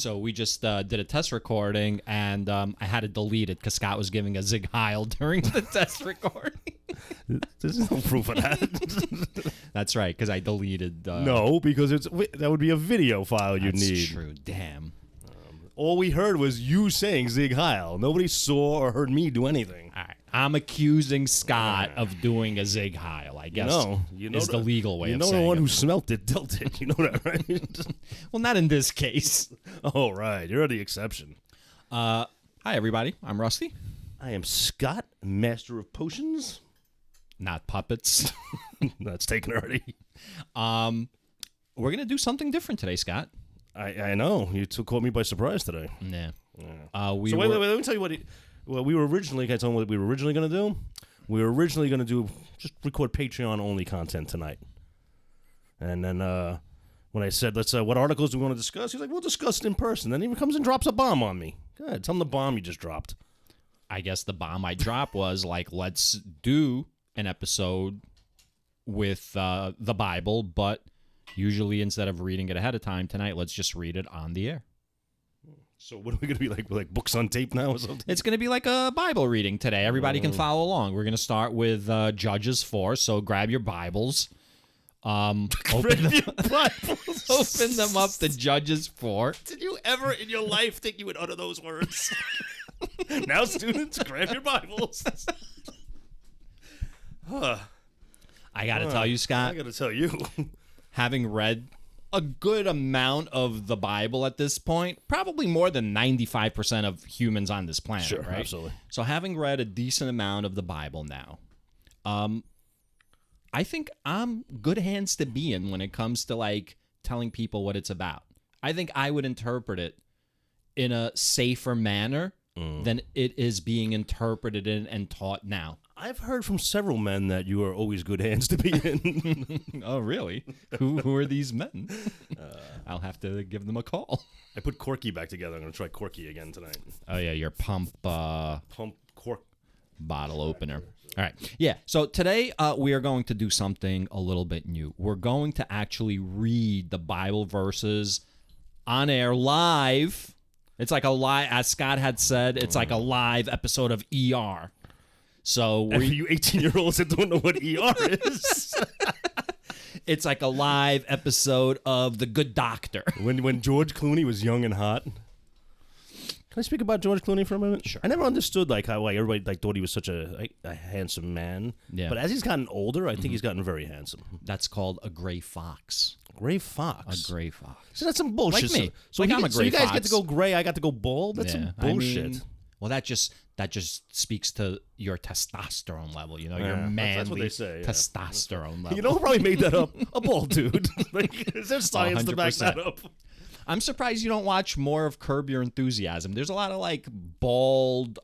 So we just did a test recording, and I had to delete it because Scott was giving a Zig Heil during the test recording. There's no proof of that. That's right, because I deleted. No, because that would be a video file you'd need. That's true. Damn. All we heard was you saying Zig Heil. Nobody saw or heard me do anything. All right. I'm accusing Scott of doing a Zig Heil, I guess. Is the legal way of saying it. You know the one who smelt it dealt it. You know that, right? Well, not in this case. Oh, right. You're the exception. Hi, everybody. I'm Rusty. I am Scott, master of potions. Not puppets. That's taken already. We're going to do something different today, Scott. I know. You caught me by surprise today. Yeah. Wait, let me tell you what. Well, we were originally. Can I tell them what we were originally going to do? We were originally going to do just record Patreon-only content tonight. And then when I said, let's what articles do we want to discuss? He's like, we'll discuss it in person. Then he comes and drops a bomb on me. Go ahead, tell him the bomb you just dropped. I guess the bomb I dropped was, like, let's do an episode with the Bible, but usually instead of reading it ahead of time tonight, let's just read it on the air. So what are we going to be like books on tape now or something? It's going to be like a Bible reading today. Everybody can follow along. We're going to start with Judges 4, so grab your Bibles. Open them up to Judges 4. Did you ever in your life think you would utter those words? Now, students, grab your Bibles. I got to tell you, Scott. I got to tell you. Having read a good amount of the Bible at this point, probably more than 95% of humans on this planet, sure, right? Absolutely. So having read a decent amount of the Bible now, I think I'm good hands to be in when it comes to, like, telling people what it's about. I think I would interpret it in a safer manner than it is being interpreted in and taught now. I've heard from several men that you are always good hands to be in. Oh, really? Who are these men? I'll have to give them a call. I put Corky back together. I'm going to try Corky again tonight. Oh, yeah, your pump cork bottle opener. All right. Yeah, so today we are going to do something a little bit new. We're going to actually read the Bible verses on air live. It's like a live, as Scott had said, it's like a live episode of ER. So for you 18-year-olds that don't know what ER is. It's like a live episode of The Good Doctor. When George Clooney was young and hot. Can I speak about George Clooney for a minute? Sure. I never understood how everybody thought he was such a handsome man. Yeah. But as he's gotten older, I think he's gotten very handsome. That's called a gray fox. Gray fox? A gray fox. So that's some bullshit. Like me. So, I'm a gray so you guys fox. get to go gray, I got to go bald? That's some bullshit. I mean, well, that just speaks to your testosterone level, your that's manly what they say, testosterone level. You know who probably made that up? A bald dude. Is there science to back that up? I'm surprised you don't watch more of Curb Your Enthusiasm. There's a lot of, like, bald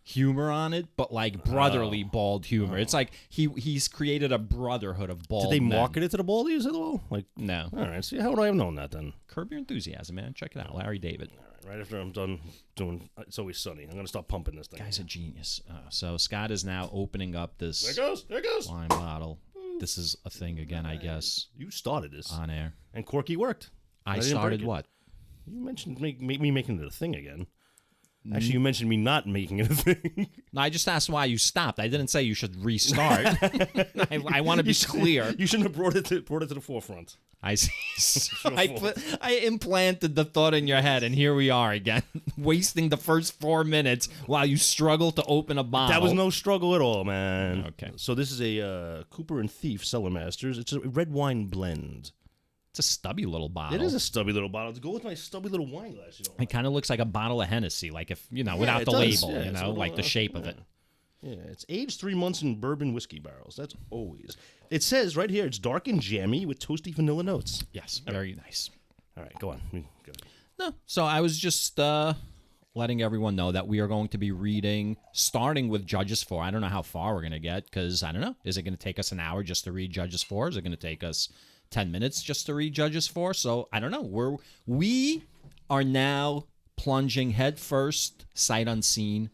humor on it, but, like, brotherly bald humor. It's like he's created a brotherhood of bald Did they men. market it to the baldies at all? Like, no. All right. See, how would I have known that then? Curb Your Enthusiasm, man. Check it out. Larry David. All right after I'm done doing It's Always Sunny, I'm going to stop pumping this thing. Guy's a genius. So Scott is now opening up this There it goes. wine bottle. This is a thing again, I guess. You started this. On air. And Corky worked. I started what? You mentioned me making it a thing again. Actually, you mentioned me not making it a thing. No, I just asked why you stopped. I didn't say you should restart. I want to be clear. You shouldn't have brought it to the forefront. I see. I implanted the thought in your head, and here we are again, wasting the first 4 minutes while you struggle to open a bottle. That was no struggle at all, man. Okay. So this is a Cooper and Thief Cellar Masters. It's a red wine blend. It's a stubby little bottle. It is a stubby little bottle. To go with my stubby little wine glass, you know. It kind of looks like a bottle of Hennessy, like if without the label, like the shape of it. Yeah, it's aged 3 months in bourbon whiskey barrels. That's always. It says right here, it's dark and jammy with toasty vanilla notes. Yes, very nice. All right, go on. Go. No, so I was just letting everyone know that we are going to be reading, starting with Judges 4. I don't know how far we're going to get because, I don't know, is it going to take us an hour just to read Judges 4? Is it going to take us 10 minutes just to read Judges 4? So, I don't know. We are now plunging headfirst, sight unseen,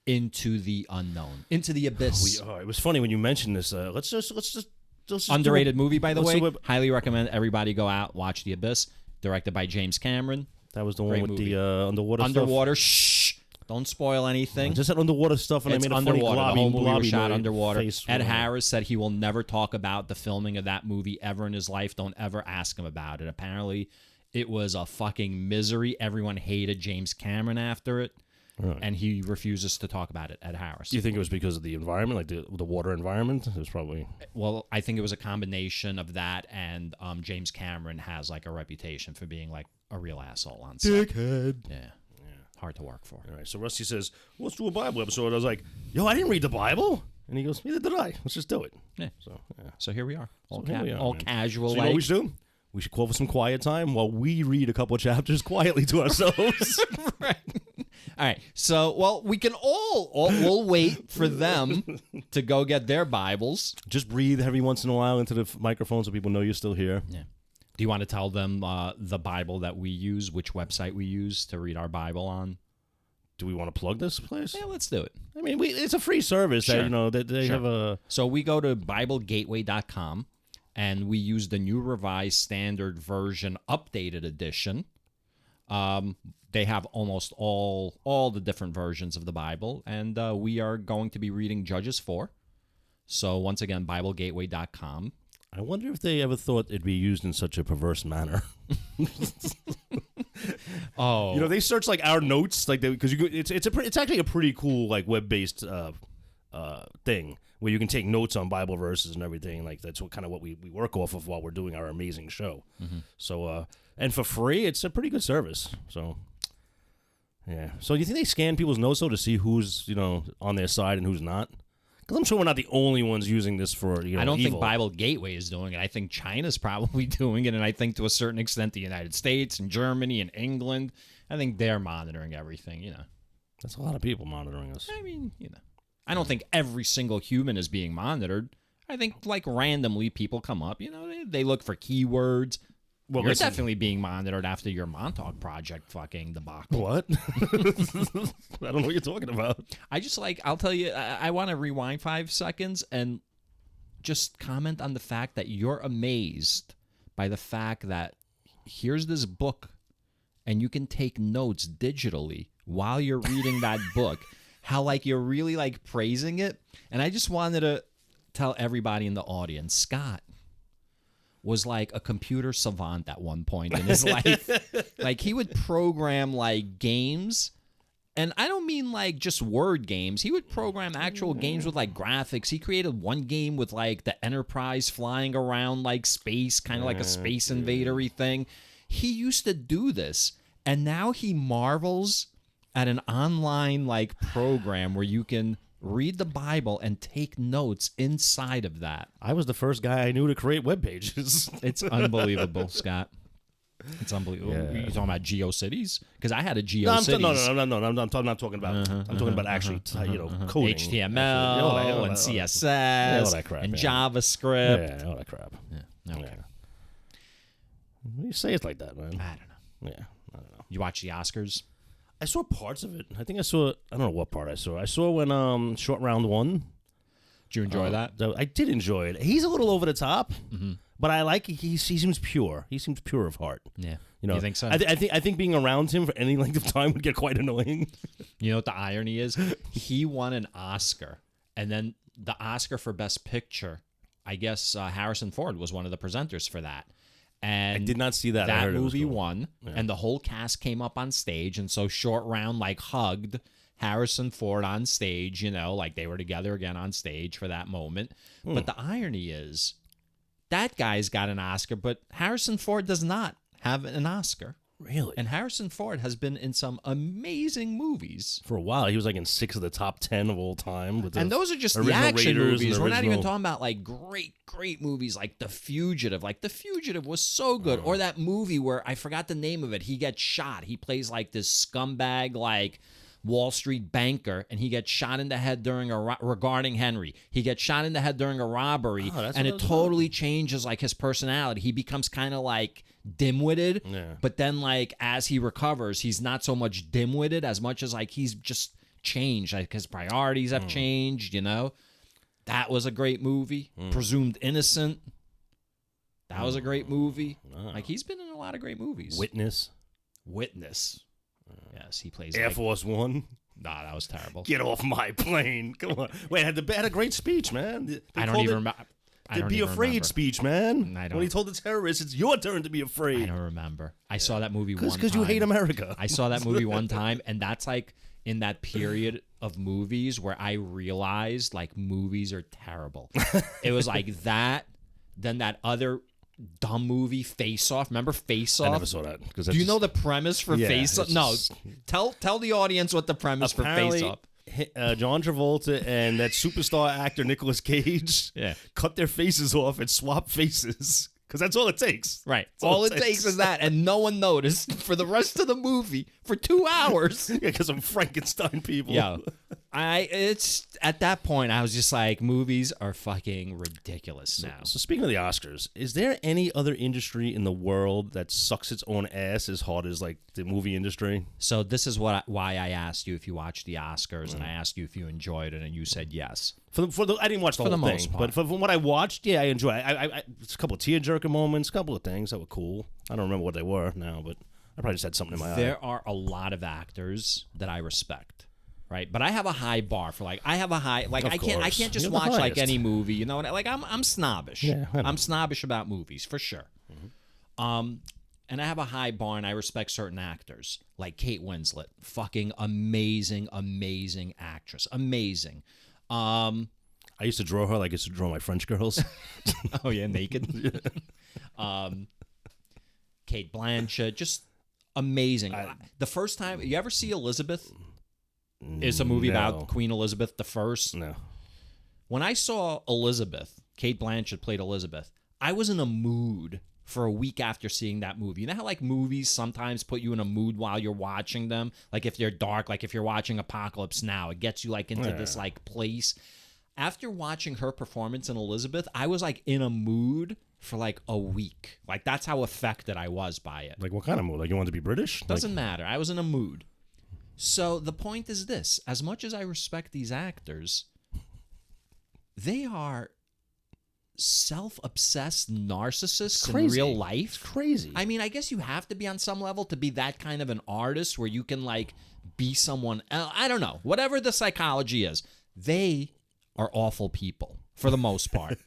into the unknown, into the abyss. We are. It was funny when you mentioned this. Let's just underrated movie, by the way. Highly recommend everybody go out, watch The Abyss. Directed by James Cameron. That was the one Great with movie. the underwater stuff. Underwater. Shh. Don't spoil anything. Just that underwater stuff, and It's I made a underwater. funny The whole movie was globby shot underwater. face Ed from- Harris said he will never talk about the filming of that movie ever in his life. Don't ever ask him about it. Apparently, it was a fucking misery. Everyone hated James Cameron after it, Right. and he refuses to talk about it. Ed Harris. Do you think it was because of the environment, like the water environment? It was probably. Well, I think it was a combination of that, and James Cameron has like a reputation for being like a real asshole on set. Dickhead. Yeah. Hard to work for. All right, so Rusty says, let's do a Bible episode. I was like, yo, I didn't read the Bible. And he goes, neither did I. Let's just do it. Yeah. So, yeah. So here we are. All, So here we are, all man. casual. So you know what we should do? We should call for some quiet time while we read a couple of chapters quietly to ourselves. Right. All right. So, well, we can we'll wait for them to go get their Bibles. Just breathe every once in a while into the microphone so people know you're still here. Yeah. Do you want to tell them the Bible that we use, which website we use to read our Bible on? Do we want to plug this place? Yeah, let's do it. I mean, it's a free service. Sure. That, you know, that they Sure. have a. So we go to BibleGateway.com, and we use the New Revised Standard Version Updated Edition. They have almost all the different versions of the Bible, and we are going to be reading Judges 4. So once again, BibleGateway.com. I wonder if they ever thought it'd be used in such a perverse manner. Oh, You know, they search like our notes, like because it's actually a pretty cool like web-based thing where you can take notes on Bible verses and everything. Like that's what we work off of while we're doing our amazing show. Mm-hmm. So and for free, it's a pretty good service. So yeah. So do you think they scan people's notes though to see who's on their side and who's not? Because I'm sure we're not the only ones using this for I don't evil. think Bible Gateway is doing it. I think China's probably doing it, and I think to a certain extent the United States and Germany and England. I think they're monitoring everything. That's a lot of people monitoring us. I mean, I don't think every single human is being monitored. I think like randomly people come up. They look for keywords. Well, You're listen. definitely being monitored after your Montauk Project fucking debacle. What? I don't know what you're talking about. I'll tell you, I want to rewind 5 seconds and just comment on the fact that you're amazed by the fact that here's this book and you can take notes digitally while you're reading that book. How like you're really like praising it. And I just wanted to tell everybody in the audience, Scott was like a computer savant at one point in his life. Like he would program like games, and I don't mean like just word games. He would program actual games with like graphics. He created one game with like the Enterprise flying around like space, kind of like a space invader-y thing. He used to do this, and now he marvels at an online like program where you can read the Bible and take notes inside of that. I was the first guy I knew to create web pages. It's unbelievable, Scott. It's unbelievable. Yeah. You talking about GeoCities? Because I had a GeoCities. No. I'm not talking about. I'm talking about actually, coding, HTML actually. and CSS all that crap, and yeah. JavaScript. Yeah, all that crap. Okay. Yeah. Why do you say it like that, man? I don't know. Yeah, I don't know. You watch the Oscars? I saw parts of it. I think I saw. I don't know what part I saw. I saw when Short Round won. Did you enjoy that? I did enjoy it. He's a little over the top, Mm-hmm. but I like. He seems pure. He seems pure of heart. Yeah. You think so? I think being around him for any length of time would get quite annoying. You know what the irony is? He won an Oscar, and then the Oscar for Best Picture, I guess Harrison Ford was one of the presenters for that. And I did not see that. I That heard it was movie cool. won, and the whole cast came up on stage, and so Short Round like hugged Harrison Ford on stage, like they were together again on stage for that moment. But the irony is, that guy's got an Oscar, but Harrison Ford does not have an Oscar. Really? And Harrison Ford has been in some amazing movies. For a while, he was like in 6 of the top 10 of all time. With And those are just the original action Raiders and movies. We're not even original- talking about like great movies like The Fugitive. Like The Fugitive was so good. Or that movie where I forgot the name of it. He gets shot. He plays like this scumbag like Wall Street banker, and he gets shot in the head during regarding Henry. He gets shot in the head during a robbery, Oh, that's and what it it was totally changes like his personality. He becomes kind of like dim-witted, Yeah. but then like as he recovers, he's not so much dim-witted as much as like he's just changed. Like his priorities have changed. That was a great movie. Presumed Innocent. That was a great movie. Like he's been in a lot of great movies. Witness. Witness. Yes, he plays Air Force One. Nah, that was terrible. Get off my plane. Come on. Wait, had a great speech, man. I don't even remember. The be afraid speech, man. I don't. When he told the terrorists, it's your turn to be afraid. I don't remember. I saw that movie one time. Because you hate America. I saw that movie one time, and that's like in that period of movies where I realized like movies are terrible. It was like that, then that other dumb movie, Face Off. Remember Face Off? I never saw that. Do you know the premise for Face Off? No. Tell the audience what the premise for Face Off. John Travolta and that superstar actor Nicolas Cage cut their faces off and swap faces. Because that's all it takes. Right. All it takes is that, and no one noticed for the rest of the movie for 2 hours. Yeah, because I'm Frankenstein people. Yeah. It's at that point I was just like, movies are fucking ridiculous now. So speaking of the Oscars, is there any other industry in the world that sucks its own ass as hard as like the movie industry? So this is why I asked you if you watched the Oscars, and I asked you if you enjoyed it, and you said yes. I didn't watch the whole thing, most part. But from what I watched, I enjoyed it. It's a couple of tearjerker moments, a couple of things that were cool. I don't remember what they were now, but I probably just had something in my eye. There are a lot of actors that I respect. Right, but I have a high bar for I can't just watch like any movie, you know. Like I'm snobbish. Yeah, I'm snobbish about movies for sure. Mm-hmm. And I have a high bar, and I respect certain actors like Kate Winslet, fucking amazing actress, amazing. I used to draw her like I used to draw my French girls. Oh yeah, naked. Kate Blanchett, just amazing. The first time you ever see Elizabeth? It's a movie about Queen Elizabeth I. No. When I saw Elizabeth, Kate Blanchett played Elizabeth, I was in a mood for a week after seeing that movie. You know how like movies sometimes put you in a mood while you're watching them? Like if they're dark, like if you're watching Apocalypse Now, it gets you like into this like place. After watching her performance in Elizabeth, I was like in a mood for like a week. Like that's how affected I was by it. Like what kind of mood? Like you want to be British? Doesn't matter. I was in a mood. So the point is this: as much as I respect these actors, they are self-obsessed narcissists in real life. It's crazy. I mean, I guess you have to be on some level to be that kind of an artist where you can like be someone else. I don't know. Whatever the psychology is, they are awful people for the most part.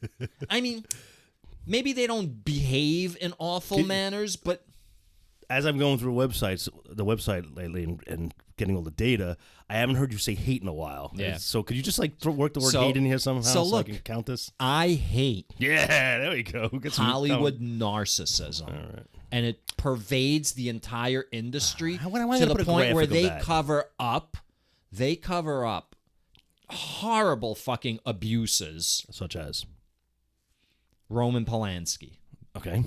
I mean, maybe they don't behave in awful manners, but as I'm going through the website lately and getting all the data, I haven't heard you say hate in a while. Yeah. So could you just like work the word hate in here somehow so I can count this? I hate. Yeah, there we go. Hollywood narcissism. All right. And it pervades the entire industry to the point where they cover up horrible fucking abuses. Such as? Roman Polanski. Okay.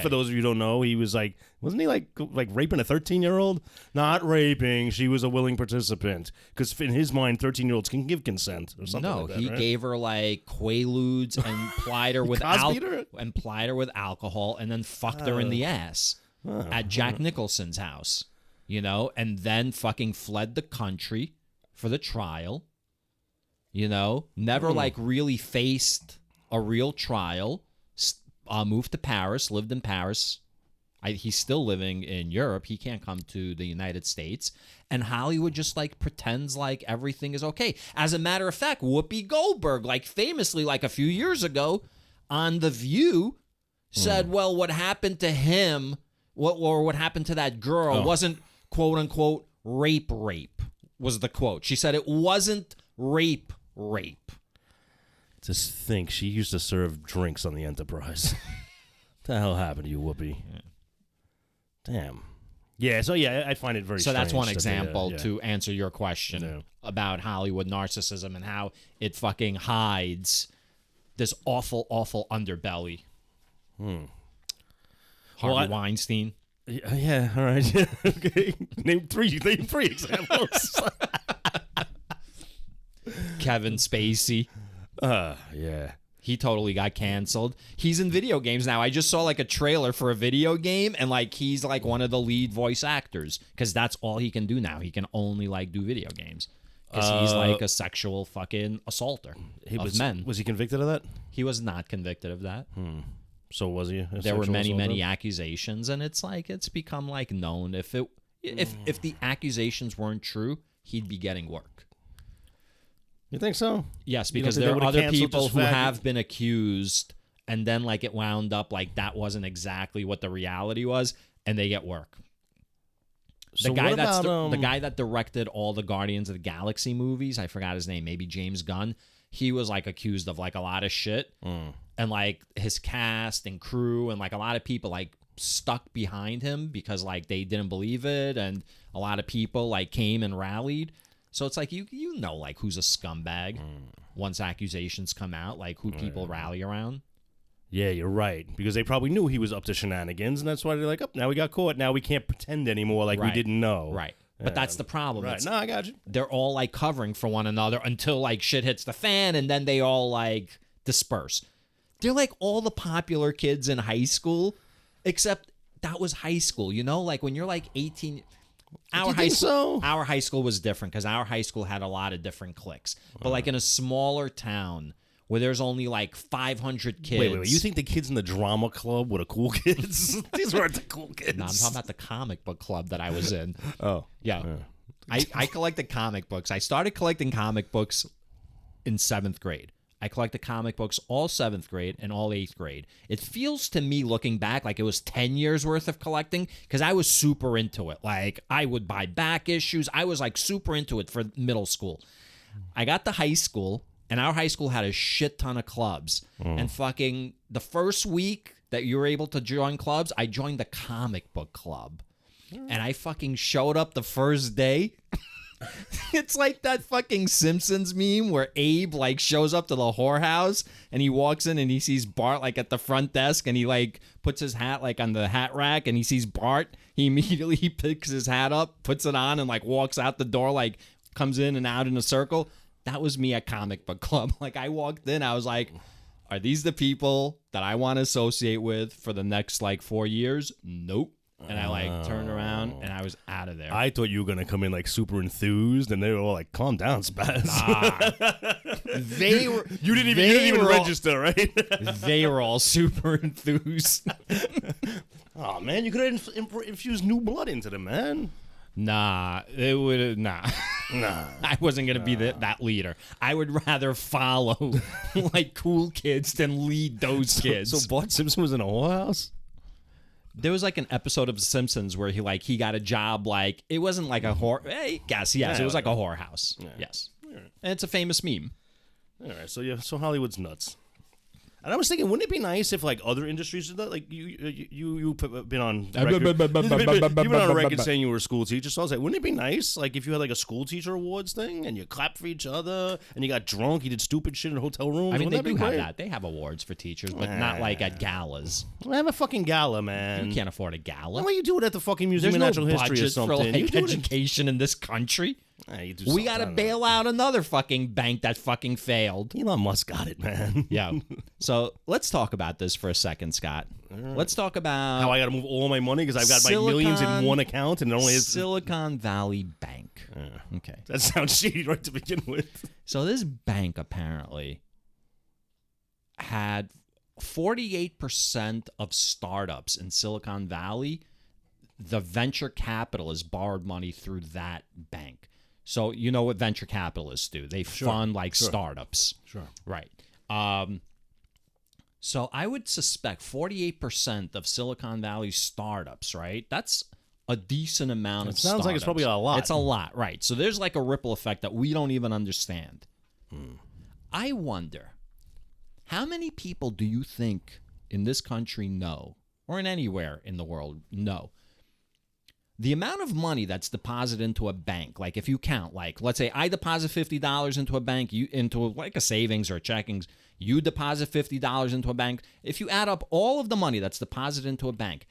For those of you who don't know, he was like, wasn't he like raping a 13-year-old? Not raping. She was a willing participant. Because in his mind, 13-year-olds can give consent or something like that. No, he gave her like Quaaludes and plied her with alcohol and then fucked her in the ass at Jack Nicholson's house. You know, and then fucking fled the country for the trial. You know, never like really faced a real trial. Moved to Paris, lived in Paris. He's still living in Europe. He can't come to the United States. And Hollywood just like pretends like everything is okay. As a matter of fact, Whoopi Goldberg, like famously like a few years ago on The View, said, well, what happened to him, what happened to that girl wasn't quote unquote rape, was the quote. She said it wasn't rape. Just think, she used to serve drinks on the Enterprise. What the hell happened to you, Whoopi? Yeah. Damn. Yeah, so I find it very strange. So that's one example to answer your question about Hollywood narcissism and how it fucking hides this awful, awful underbelly. Harvey Weinstein. Yeah, all right. Okay. Name three examples. Kevin Spacey. Yeah. He totally got canceled. He's in video games now. I just saw like a trailer for a video game, and like he's like one of the lead voice actors because that's all he can do now. He can only like do video games because he's like a sexual fucking assaulter of men. Was he convicted of that? He was not convicted of that. So was he? There were many accusations, and it's like it's become like known. If the accusations weren't true, he'd be getting work. You think so? Yes, because there are other people who have been accused, and then like it wound up like that wasn't exactly what the reality was, and they get work. The guy the guy that directed all the Guardians of the Galaxy movies, I forgot his name, maybe James Gunn. He was like accused of like a lot of shit, and like his cast and crew and like a lot of people like stuck behind him because like they didn't believe it, and a lot of people like came and rallied. So it's like you know like who's a scumbag once accusations come out, like who people rally around. Yeah, you're right. Because they probably knew he was up to shenanigans, and that's why they're like, oh, now we got caught. Now we can't pretend anymore like we didn't know. Right. But that's the problem. Right. No, I got you. They're all like covering for one another until like shit hits the fan, and then they all like disperse. They're like all the popular kids in high school, except that was high school, you know? Like when you're like 18... Our high school was different because our high school had a lot of different cliques. But like in a smaller town where there's only like 500 kids. Wait. You think the kids in the drama club were the cool kids? These weren't the cool kids. No, I'm talking about the comic book club that I was in. Oh. Yeah. I collected comic books. I started collecting comic books in 7th grade. I collected comic books all 7th grade and all 8th grade. It feels to me, looking back, like it was 10 years worth of collecting because I was super into it. Like, I would buy back issues. I was, like, super into it for middle school. I got to high school, and our high school had a shit ton of clubs. And fucking the first week that you were able to join clubs, I joined the comic book club. And I fucking showed up the first day. It's like that fucking Simpsons meme where Abe like shows up to the whorehouse and he walks in and he sees Bart like at the front desk and he like puts his hat like on the hat rack and he sees Bart. He immediately picks his hat up, puts it on, and like walks out the door, like comes in and out in a circle. That was me at comic book club. Like I walked in, I was like, are these the people that I want to associate with for the next like 4 years? Nope. And I like turned around and I was out of there. I thought you were gonna come in like super enthused, and they were all like, "Calm down, Spaz." They were. You didn't even register, right? They were all super enthused. Oh man, you could have infused new blood into them, man. Nah, it would. Nah. I wasn't gonna be that leader. I would rather follow like cool kids than lead those kids. So Bart Simpson was in a whorehouse. There was like an episode of The Simpsons where he got a job, like it wasn't like a whore. Hey, yes, it was like a whorehouse. Yeah. Yes, and it's a famous meme. All right, so Hollywood's nuts. And I was thinking, wouldn't it be nice if like other industries did that? Like you've been on record, you've been on record saying you were a school teacher. So I was like, wouldn't it be nice like if you had like a school teacher awards thing and you clap for each other and you got drunk, you did stupid shit in hotel rooms? I mean, they do have that. They have awards for teachers, but not like at galas. Well, have a fucking gala, man. You can't afford a gala. Why don't you do it at the fucking Museum of Natural History or something? For like education in this country. We got to bail out another fucking bank that fucking failed. Elon Musk got it, man. Yeah. So let's talk about this for a second, Scott. Right. Let's talk about how I got to move all my money because I've got my millions in one account and it only is Silicon Valley Bank. Okay. That sounds shady right to begin with. So this bank apparently had 48% of startups in Silicon Valley. The venture capitalists borrowed money through that bank. So you know what venture capitalists do? They fund like startups. Sure. Right. So I would suspect 48% of Silicon Valley startups, right? That's a decent amount of startups. Sounds like it's probably a lot. It's a lot, right. So there's like a ripple effect that we don't even understand. I wonder, how many people do you think in this country know, or in anywhere in the world know, the amount of money that's deposited into a bank? Like if you count, like let's say I deposit $50 into a bank, into like a savings or a checkings, you deposit $50 into a bank. If you add up all of the money that's deposited into a bank,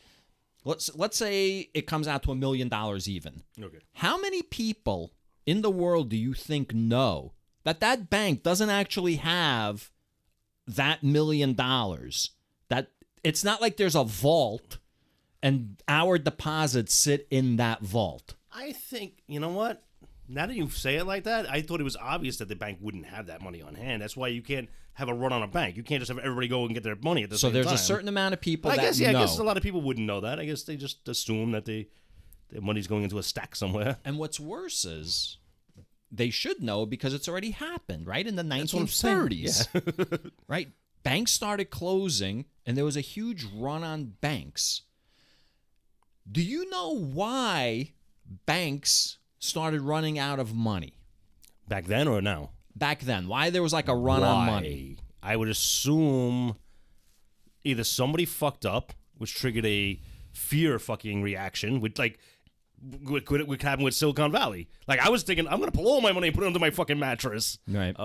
let's say it comes out to $1 million even. Okay. How many people in the world do you think know that bank doesn't actually have that $1 million? That it's not like there's a vault and our deposits sit in that vault. I think, you know what? Now that you say it like that, I thought it was obvious that the bank wouldn't have that money on hand. That's why you can't have a run on a bank. You can't just have everybody go and get their money at the same time. So there's a certain amount of people I that guess, know. I guess a lot of people wouldn't know that. I guess they just assume that their money's going into a stack somewhere. And what's worse is they should know because it's already happened, right? In the That's what I'm saying. 1930s, right? Banks started closing, and there was a huge run on banks. Do you know why banks started running out of money? Back then or now? Back then. Why there was like a run on money? I would assume either somebody fucked up, which triggered a fear fucking reaction, with like what happened with Silicon Valley. Like I was thinking, I'm gonna pull all my money and put it under my fucking mattress. Right.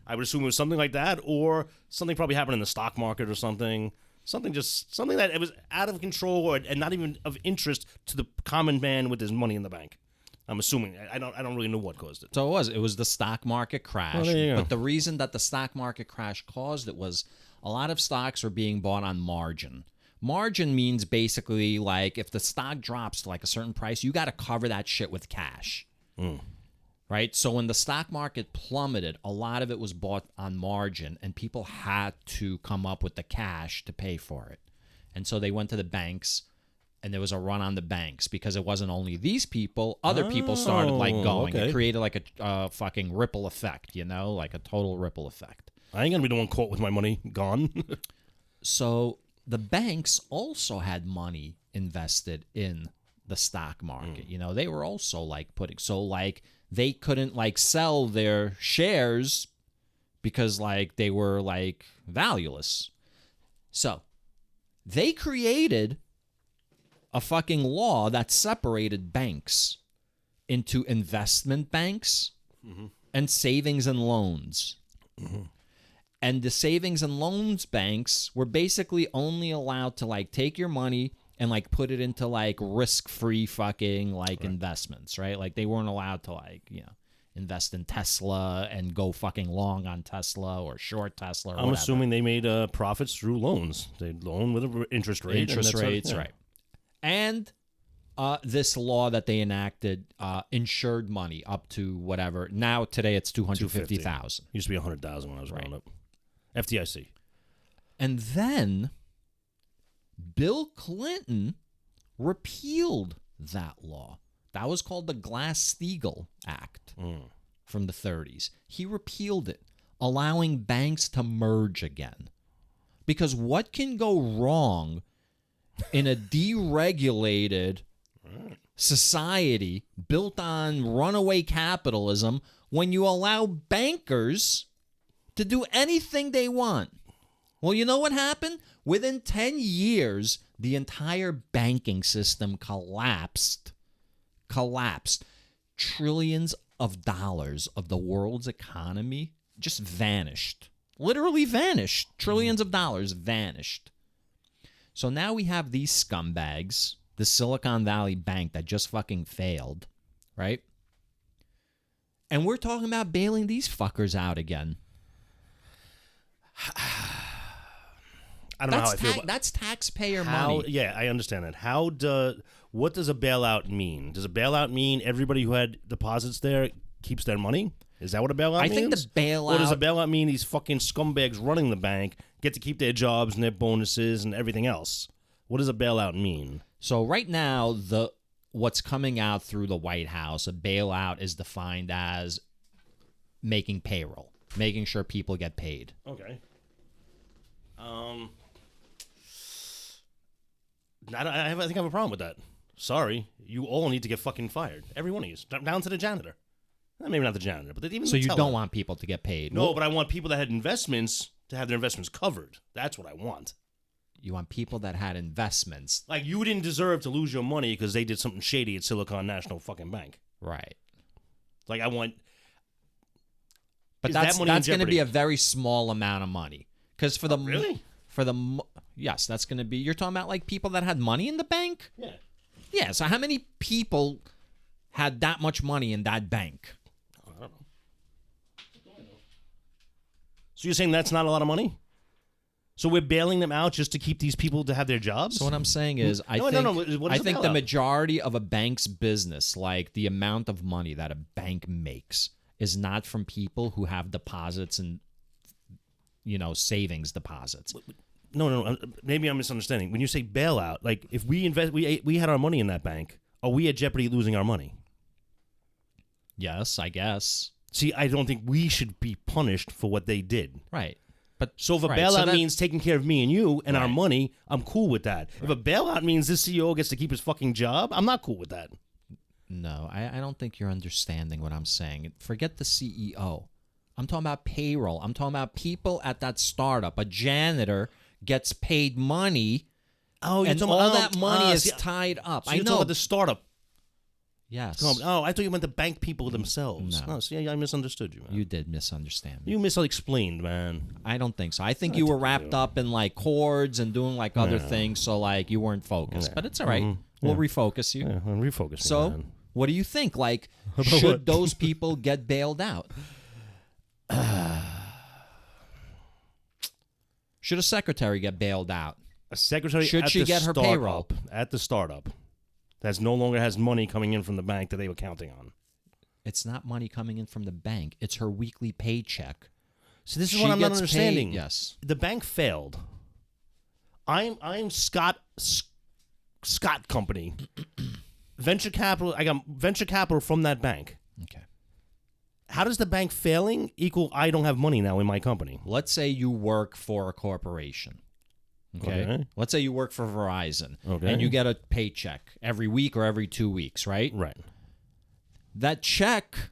I would assume it was something like that, or something probably happened in the stock market or something. Something that it was out of control and not even of interest to the common man with his money in the bank. I'm assuming. I don't really know what caused it. So it was the stock market crash. there you go. But the reason that the stock market crash caused it was a lot of stocks were being bought on margin. Margin means basically like if the stock drops to like a certain price, you got to cover that shit with cash. Right? So when the stock market plummeted, a lot of it was bought on margin, and people had to come up with the cash to pay for it. And so they went to the banks, and there was a run on the banks because it wasn't only these people. Other people started like going. Okay. It created like a fucking ripple effect, like a total ripple effect. I ain't gonna be the one caught with my money gone. So the banks also had money invested in the stock market. They were also like they couldn't like sell their shares because like they were like valueless. So they created a fucking law that separated banks into investment banks and savings and loans. And the savings and loans banks were basically only allowed to like take your money and like put it into like risk-free fucking like investments, right? Like they weren't allowed to like, invest in Tesla and go fucking long on Tesla or short Tesla or I'm whatever. assuming they made profits through loans. They loan with an interest rate. Interest rates, right. And this law that they enacted insured money up to whatever. Now, today, it's $250,000. Used to be $100,000 when I was growing up. FDIC. And then Bill Clinton repealed that law. That was called the Glass-Steagall Act from the 30s. He repealed it, allowing banks to merge again. Because what can go wrong in a deregulated society built on runaway capitalism when you allow bankers to do anything they want? Well, you know what happened? Within 10 years, the entire banking system collapsed. Trillions of dollars of the world's economy just vanished. Literally vanished. Trillions of dollars vanished. So now we have these scumbags, the Silicon Valley Bank that just fucking failed, right? And we're talking about bailing these fuckers out again. I don't know how I feel about that's taxpayer money. Yeah, I understand that. What does a bailout mean? Does a bailout mean everybody who had deposits there keeps their money? Is that what a bailout means? I think the bailout... Or does a bailout mean these fucking scumbags running the bank get to keep their jobs and their bonuses and everything else? What does a bailout mean? So right now, what's coming out through the White House, a bailout is defined as making payroll, making sure people get paid. Okay. I think I have a problem with that. Sorry, you all need to get fucking fired. Every one of you, down to the janitor. Maybe not the janitor, but even so the you teller. don't want people to get paid. No, but I want people that had investments to have their investments covered. That's what I want. You want people that had investments. Like, you didn't deserve to lose your money because they did something shady at Silicon National fucking Bank. Right. Like, I want... But that's going to be a very small amount of money. Because for the... Really? Yes, that's going to be... You're talking about, like, people that had money in the bank? Yeah. Yeah, so how many people had that much money in that bank? I don't know. So you're saying that's not a lot of money? So we're bailing them out just to keep these people to have their jobs? So what I'm saying is, I What is think a the bailout? majority of a bank's business, like the amount of money that a bank makes, is not from people who have deposits and, savings deposits. No. Maybe I'm misunderstanding. When you say bailout, like if we had our money in that bank, are we at jeopardy of losing our money? Yes, I guess. See, I don't think we should be punished for what they did. Right. But So if a right, bailout means taking care of me and you and our Right. money, I'm cool with that. If a bailout means this CEO gets to keep his fucking job, I'm not cool with that. No, I don't think you're understanding what I'm saying. Forget the CEO. I'm talking about payroll. I'm talking about people at that startup. A janitor gets paid money, Oh, and all that money is see, tied up. so I you're know. talking about the startup. Yes. Oh, I thought you meant the bank people themselves. No. Oh, see, I misunderstood you, man. You did misunderstand me. You misexplained, man. I don't think so. I think you were wrapped up in like chords and doing like other Yeah. things, so like you weren't focused. Yeah. But it's all right. Mhm. We'll Yeah. refocus you. Yeah, I'm refocusing, So, man. what do you think? Like, About should what? those people get bailed out? Should a secretary get bailed out? A secretary Should at she the get her startup, payroll? at the startup that no longer has money coming in from the bank that they were counting on. It's not money coming in from the bank. It's her weekly paycheck. So this is She what I'm not gets understanding. paid, yes. The bank failed. I'm Scott Company. Venture capital. I got venture capital from that bank. Okay. How does the bank failing equal I don't have money now in my company? Let's say you work for a corporation. Okay. Let's say you work for Verizon. Okay. And you get a paycheck every week or every 2 weeks, right? Right. That check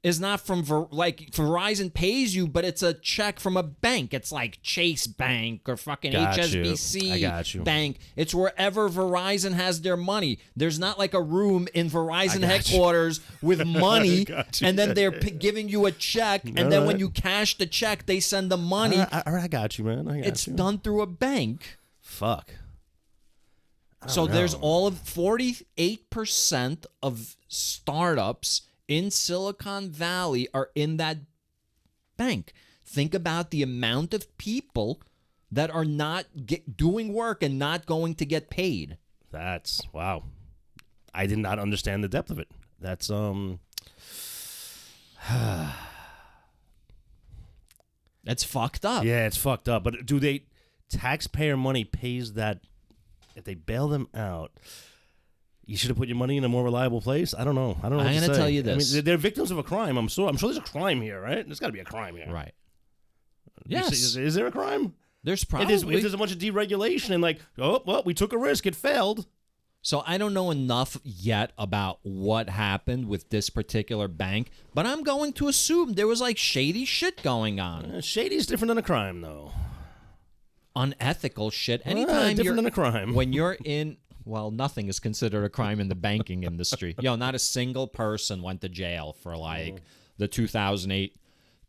is not from Verizon pays you, but it's a check from a bank. It's like Chase Bank or fucking Got you. HSBC I got you. Bank. It's wherever Verizon has their money. There's not like a room in Verizon got you. headquarters with money, got you. and then they're giving you a check, and then when you cash the check, they send the money. I got you, man. I got It's you. done through a bank. Fuck. So there's all of 48% of startups in Silicon Valley are in that bank. Think about the amount of people that are not doing work and not going to get paid. That's wow. I did not understand the depth of it. That's That's fucked up. Yeah, it's fucked up. But do they taxpayer money pays that if they bail them out? You should have put your money in a more reliable place. I don't know. I don't know. I'm going to tell you this. I mean, they're victims of a crime. I'm sure there's a crime here, right? There's got to be a crime here. Right. You Yes. say- is there a crime? There's If probably. there's a bunch of deregulation and like, oh, well, we took a risk. It failed. So I don't know enough yet about what happened with this particular bank, but I'm going to assume there was like shady shit going on. Shady's different than a crime, though. Unethical shit. Anytime different you're, than a crime. when you're in, well, nothing is considered a crime in the banking industry. Yo, not a single person went to jail for like the 2008,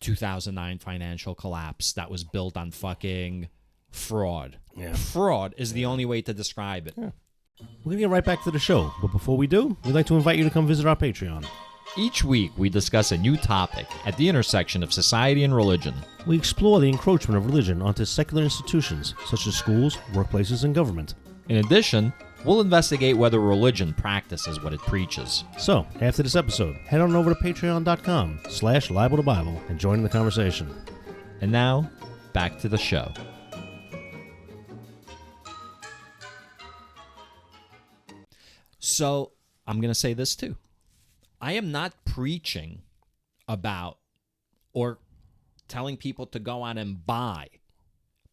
2009 financial collapse that was built on fucking fraud. Yeah. Fraud is the only way to describe it. We're going to get right back to the show. But before we do, we'd like to invite you to come visit our Patreon. Each week, we discuss a new topic at the intersection of society and religion. We explore the encroachment of religion onto secular institutions, such as schools, workplaces, and government. In addition, we'll investigate whether religion practices what it preaches. So, after this episode, head on over to patreon.com/libeltobible and join in the conversation. And now, back to the show. So, I'm going to say this too. I am not preaching about or telling people to go out and buy.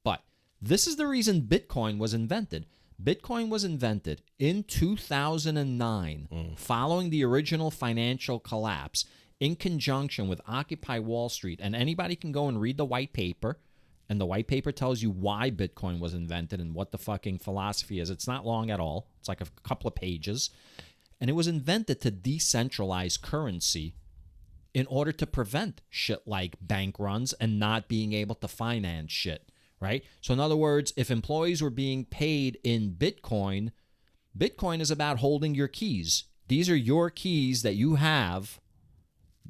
But this is the reason Bitcoin was invented. Bitcoin was invented in 2009, following the original financial collapse, in conjunction with Occupy Wall Street. And anybody can go and read the white paper, and the white paper tells you why Bitcoin was invented and what the fucking philosophy is. It's not long at all. It's like a couple of pages. And it was invented to decentralize currency in order to prevent shit like bank runs and not being able to finance shit, right? So in other words, if employees were being paid in Bitcoin, Bitcoin is about holding your keys. These are your keys that you have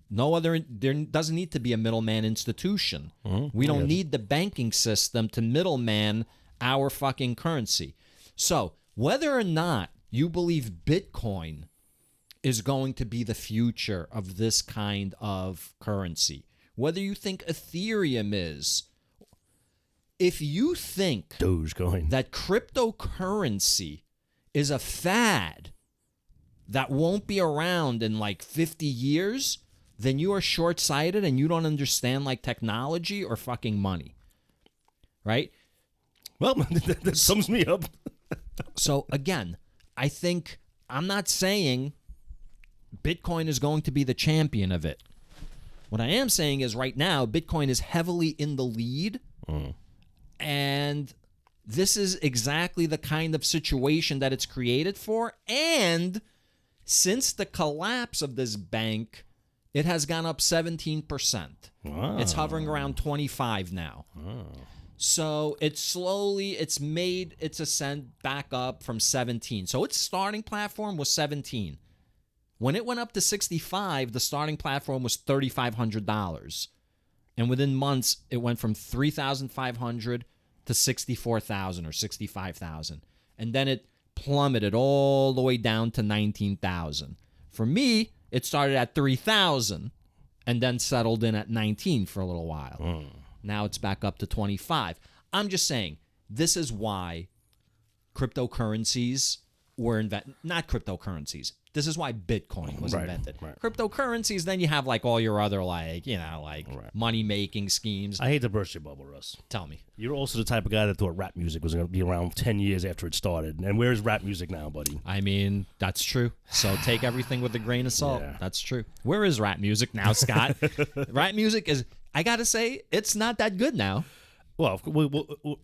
There doesn't need to be a middleman institution. We don't need the banking system to middleman our fucking currency. So whether or not you believe Bitcoin is going to be the future of this kind of currency, whether you think Ethereum is, if you think Dogecoin that cryptocurrency is a fad that won't be around in like 50 years, then you are short-sighted and you don't understand like technology or fucking money. Right? Well, that sums me up. So again, I think I'm not saying Bitcoin is going to be the champion of it. What I am saying is right now, Bitcoin is heavily in the lead. And this is exactly the kind of situation that it's created for. And since the collapse of this bank, it has gone up 17%. Wow. It's hovering around 25 now. So it's made its ascent back up from 17. So its starting platform was 17. When it went up to 65, the starting platform was $3,500. And within months, it went from 3,500 to 64,000 or 65,000. And then it plummeted all the way down to 19,000. For me, it started at 3,000 and then settled in at 19 for a little while. Now it's back up to 25. I'm just saying, this is why cryptocurrencies were invented. Not cryptocurrencies. This is why Bitcoin was invented. Right. Cryptocurrencies, then you have like all your other money-making schemes. I hate to burst your bubble, Russ. Tell me. You're also the type of guy that thought rap music was going to be around 10 years after it started. And where's rap music now, buddy? I mean, that's true. So take everything with a grain of salt. Yeah. That's true. Where is rap music now, Scott? Rap music is, I got to say, it's not that good now. Well, Go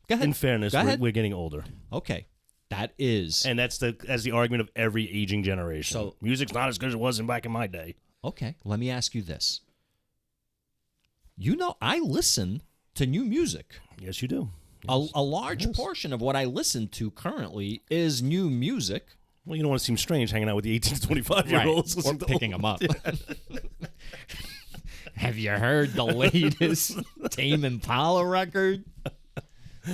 ahead. in fairness, Go ahead. we're getting older. Okay. That is. And that's the argument of every aging generation. So music's not as good as it was back in my day. Okay, let me ask you this. You know, I listen to new music. Yes, you do. A large portion of what I listen to currently is new music. Well, you don't want to seem strange hanging out with the 18 to 25-year-olds. Or picking them up. Have you heard the latest Tame Impala record?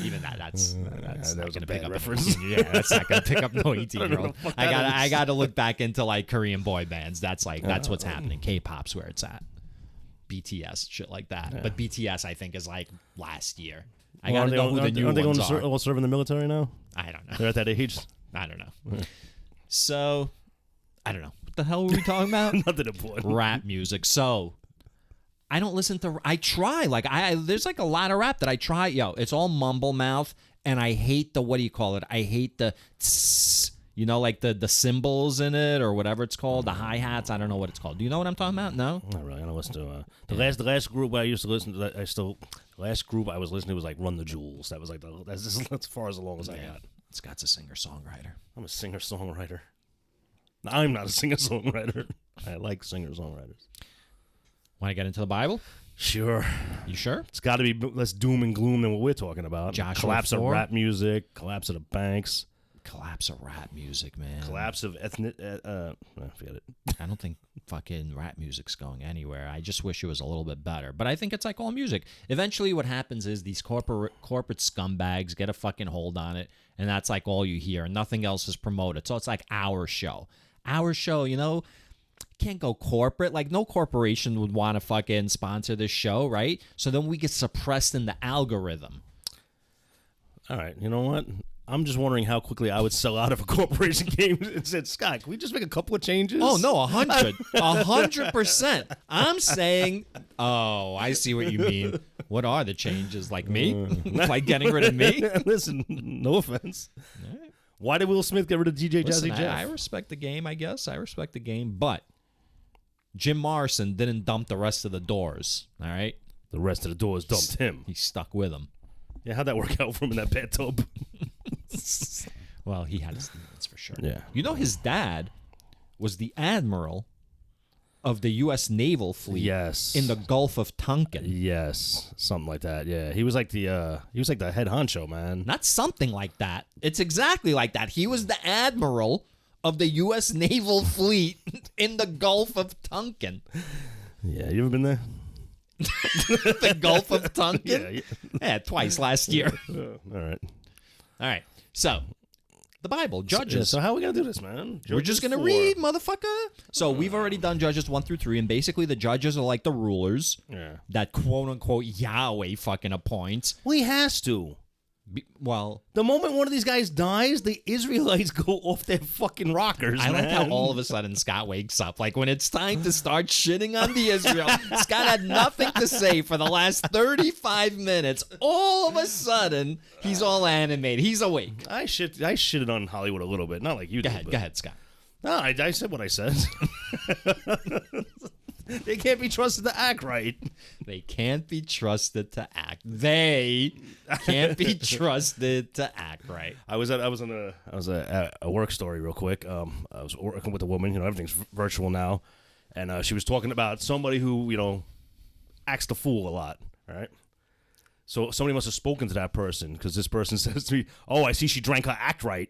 Even that's that not was a gonna bad pick up reference. Yeah, that's not gonna pick up no 18-year-old. fuck I that is. gotta look back into like Korean boy bands. That's what's happening. K-pop's where it's at. BTS, shit like that. Yeah. But BTS, I think, is like last year. I Well, gotta know who the new aren't they ones going are. to serve in the military now? I don't know. They're at that age? I don't know. So, I don't know. What the hell were we talking about? Nothing important. Rap music. So, I don't listen to. I try. Like there's like a lot of rap that I try. It's all mumble mouth, and I hate the, what do you call it? I hate the, tss, like the cymbals in it or whatever it's called, the hi hats. I don't know what it's called. Do you know what I'm talking about? No. Not really. I don't listen to the last group I used to listen to. The last group I was listening to was like Run the Jewels. That was like that's as far as long as I got. Scott's a singer songwriter. I'm a singer songwriter. I'm not a singer songwriter. I like singer songwriters. Want to get into the Bible? Sure. You sure? It's got to be less doom and gloom than what we're talking about. Joshua Collapse 4. of rap music, collapse of the banks, Collapse of rap music, man. collapse of ethnic. Forget it. I don't think fucking rap music's going anywhere. I just wish it was a little bit better. But I think it's like all music. Eventually what happens is these corporate scumbags get a fucking hold on it, and that's like all you hear, and nothing else is promoted. So it's like our show. Our show, can't go corporate. Like no corporation would want to fucking sponsor this show, right? So then we get suppressed in the algorithm. All right. You know what? I'm just wondering how quickly I would sell out of a corporation game and said, Scott, can we just make a couple of changes? Oh, no, 100. 100%. I'm saying, oh, I see what you mean. What are the changes? Like me? Like getting rid of me? Listen, no offense. Why did Will Smith get rid of DJ Listen, Jazzy Jeff? I respect the game, I guess. I respect the game. But Jim Morrison didn't dump the rest of the doors, all right? The rest of the doors dumped him. He stuck with them. Yeah, how'd that work out for him in that bathtub? Well, he had his demons for sure. Yeah. His dad was the admiral of the U.S. naval fleet Yes. in the Gulf of Tonkin. Yes, something like that. Yeah, he was like the head honcho, man. Not something like that. It's exactly like that. He was the admiral of the U.S. naval fleet in the Gulf of Tonkin. Yeah, you ever been there? The Gulf of Tonkin? Yeah, twice last year. All right. All right. So, the Bible, Judges. So how are we going to do this, man? We're just going to read, motherfucker. So, we've already done Judges 1 through 3, and basically the judges are like the rulers that quote-unquote Yahweh fucking appoints. Well, he has to. Well, the moment one of these guys dies, the Israelites go off their fucking rockers. I like man. how all of a sudden Scott wakes up. Like when it's time to start shitting on the Israel, Scott had nothing to say for the last 35 minutes. All of a sudden, he's all animated. He's awake. I shitted on Hollywood a little bit, not like you did. Go ahead, Scott. No, I said what I said. They can't be trusted to act right. They can't be trusted to act. They can't be trusted to act right. I was at a work story real quick. I was working with a woman. Everything's virtual now, and she was talking about somebody who acts the fool a lot. All right. So somebody must have spoken to that person because this person says to me, "Oh, I see she drank her act right,"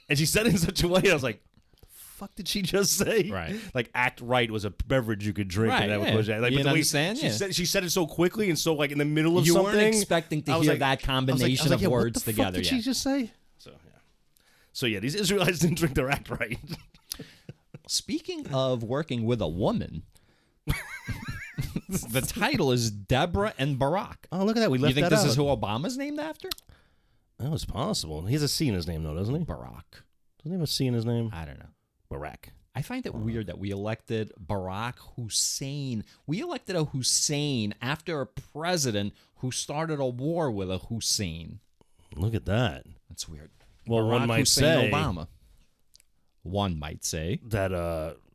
and she said it in such a way. I was like, fuck did she just say? Right. Like act right was a beverage you could drink. Right, and that yeah. was like, You understand? She said it so quickly and so like in the middle of You something. weren't expecting to hear that combination of words what the together. Fuck did she just say? So yeah, these Israelites didn't drink their act right. Speaking of working with a woman, the title is Deborah and Barak. Oh, look at that. We left You think that this out. is who Obama's named after? That was possible. He has a C in his name, though, doesn't he? Barak. Doesn't he have a C in his name? I don't know. Barak. I find it weird that we elected Barack Hussein. We elected a Hussein after a president who started a war with a Hussein. Look at that. That's weird. Well, Barack one might Hussein say Obama. One might say that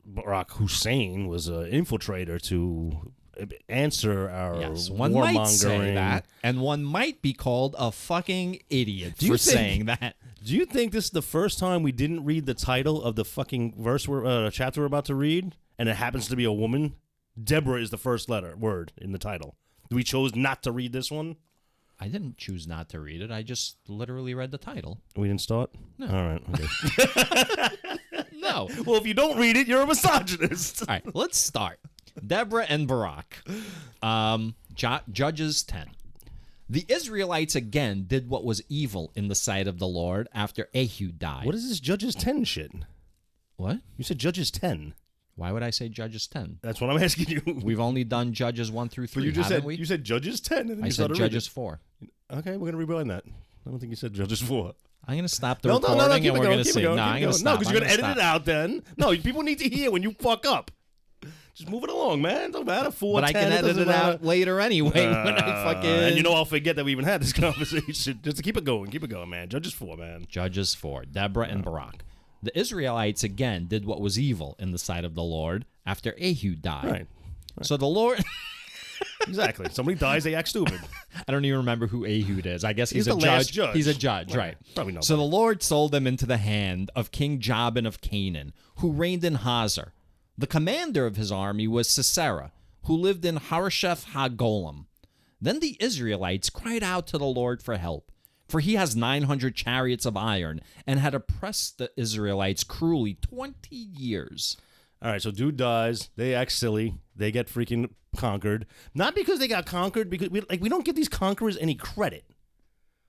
Barack Hussein was an infiltrator to answer our one might say warmongering. that, and one might be called a fucking idiot for saying that. Do you think this is the first time we didn't read the title of the fucking chapter we're about to read, and it happens to be a woman? Deborah is the first word in the title. We chose not to read this one. I didn't choose not to read it. I just literally read the title. We didn't start? No. All right. Okay. No. Well, if you don't read it, you're a misogynist. All right, let's start. Deborah and Barak. Judges 10. The Israelites again did what was evil in the sight of the Lord after Ehud died. What is this Judges 10 shit? What? You said Judges 10. Why would I say Judges 10? That's what I'm asking you. We've only done Judges 1 through 3, But you just haven't said we? you said Judges 10, and then I you said started Judges reading. 4. Okay, we're gonna rewind that. I don't think you said Judges 4. I'm going to stop the recording and we're going to see. No, I'm going to stop. No, because you're going to edit it out then. No, people need to hear when you fuck up. Just move it along, man. Don't matter. 4, but 10, I can edit it out later anyway when I fucking... And I'll forget that we even had this conversation. Just keep it going, man. Judges 4, man. Judges 4, Deborah and Barak. The Israelites again did what was evil in the sight of the Lord after Ehud died. Right. So the Lord... Exactly. Somebody dies, they act stupid. I don't even remember who Ehud is. I guess he's the a last judge. judge. He's a judge, right. Probably not. So the Lord sold them into the hand of King Jabin of Canaan, who reigned in Hazor. The commander of his army was Sisera, who lived in Harosheth HaGolim. Then the Israelites cried out to the Lord for help, for he has 900 chariots of iron, and had oppressed the Israelites cruelly 20 years. All right, so dude dies. They act silly. They get freaking conquered. Not because they got conquered, because we don't give these conquerors any credit.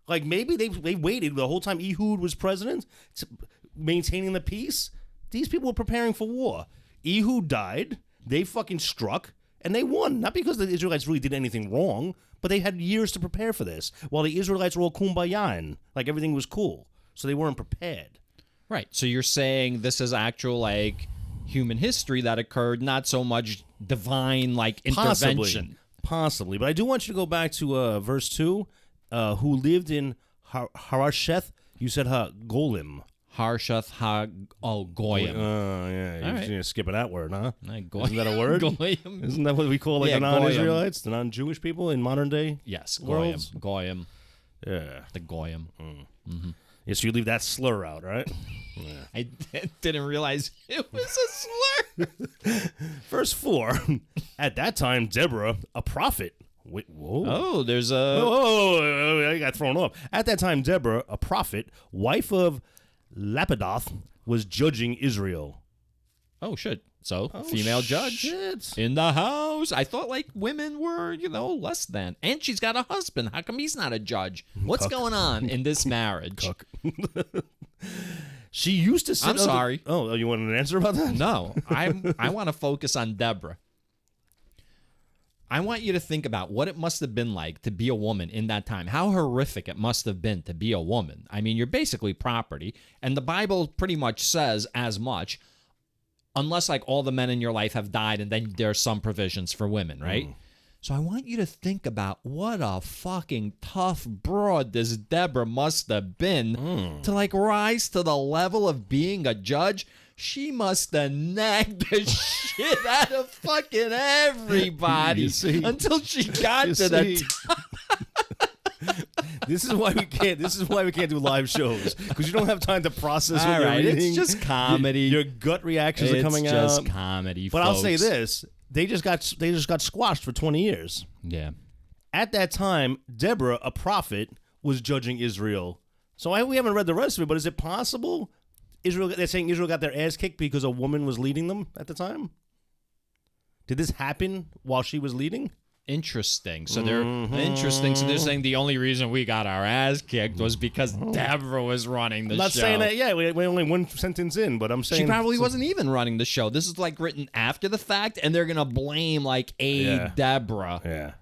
Like maybe they waited the whole time Ehud was president, maintaining the peace. These people were preparing for war. Ehud died. They fucking struck, and they won. Not because the Israelites really did anything wrong, but they had years to prepare for this. While the Israelites were all kumbayaing, like everything was cool, so they weren't prepared. Right. So you're saying this is actual like human history that occurred, not so much divine like intervention. Possibly. But I do want you to go back to verse 2. Who lived in Harosheth? You said Golim. Harosheth Goyim. Yeah. You're skipping that word, huh? Goyim. Isn't that a word? Goyim. Isn't that what we call the non-Israelites, the non-Jewish people in modern day? Yes, worlds? Goyim. Yeah. The Goyim. Mm-hmm. Yeah, so you leave that slur out, right? Yeah. I didn't realize it was a slur. Verse 4. At that time, Deborah, a prophet. Wait, whoa. Oh, there's a... Oh, I got thrown off. At that time, Deborah, a prophet, wife of Lapidoth, was judging Israel. Oh, shit. So, female judge shit. in the house. I thought like women were, less than. And she's got a husband. How come he's not a judge? What's going on in this marriage? She used to sit I'm sorry. Oh, you want an answer about that? No, I want to focus on Deborah. I want you to think about what it must have been like to be a woman in that time. How horrific it must have been to be a woman. I mean, you're basically property, and the Bible pretty much says as much, unless like all the men in your life have died, and then there's some provisions for women, right? So I want you to think about what a fucking tough broad this Deborah must have been to like rise to the level of being a judge. She must have nagged the shit out of fucking everybody until she got to the This is why we can't. This is why we can't do live shows, because you don't have time to process All what you're right, reading. it's just comedy. Your gut reactions are coming out. It's just comedy, But I'll say folks. this: they just got squashed for 20 years. Yeah. At that time, Deborah, a prophet, was judging Israel. So we haven't read the rest of it, but is it possible they're saying Israel got their ass kicked because a woman was leading them at the time? Did this happen while she was leading? Interesting. So they're interesting. So they're saying the only reason we got our ass kicked was because Deborah was running the I'm not show. saying that. Yeah, we're only one sentence in, but I'm saying She probably wasn't even running the show. This is like written after the fact, and they're gonna blame like Deborah. Yeah.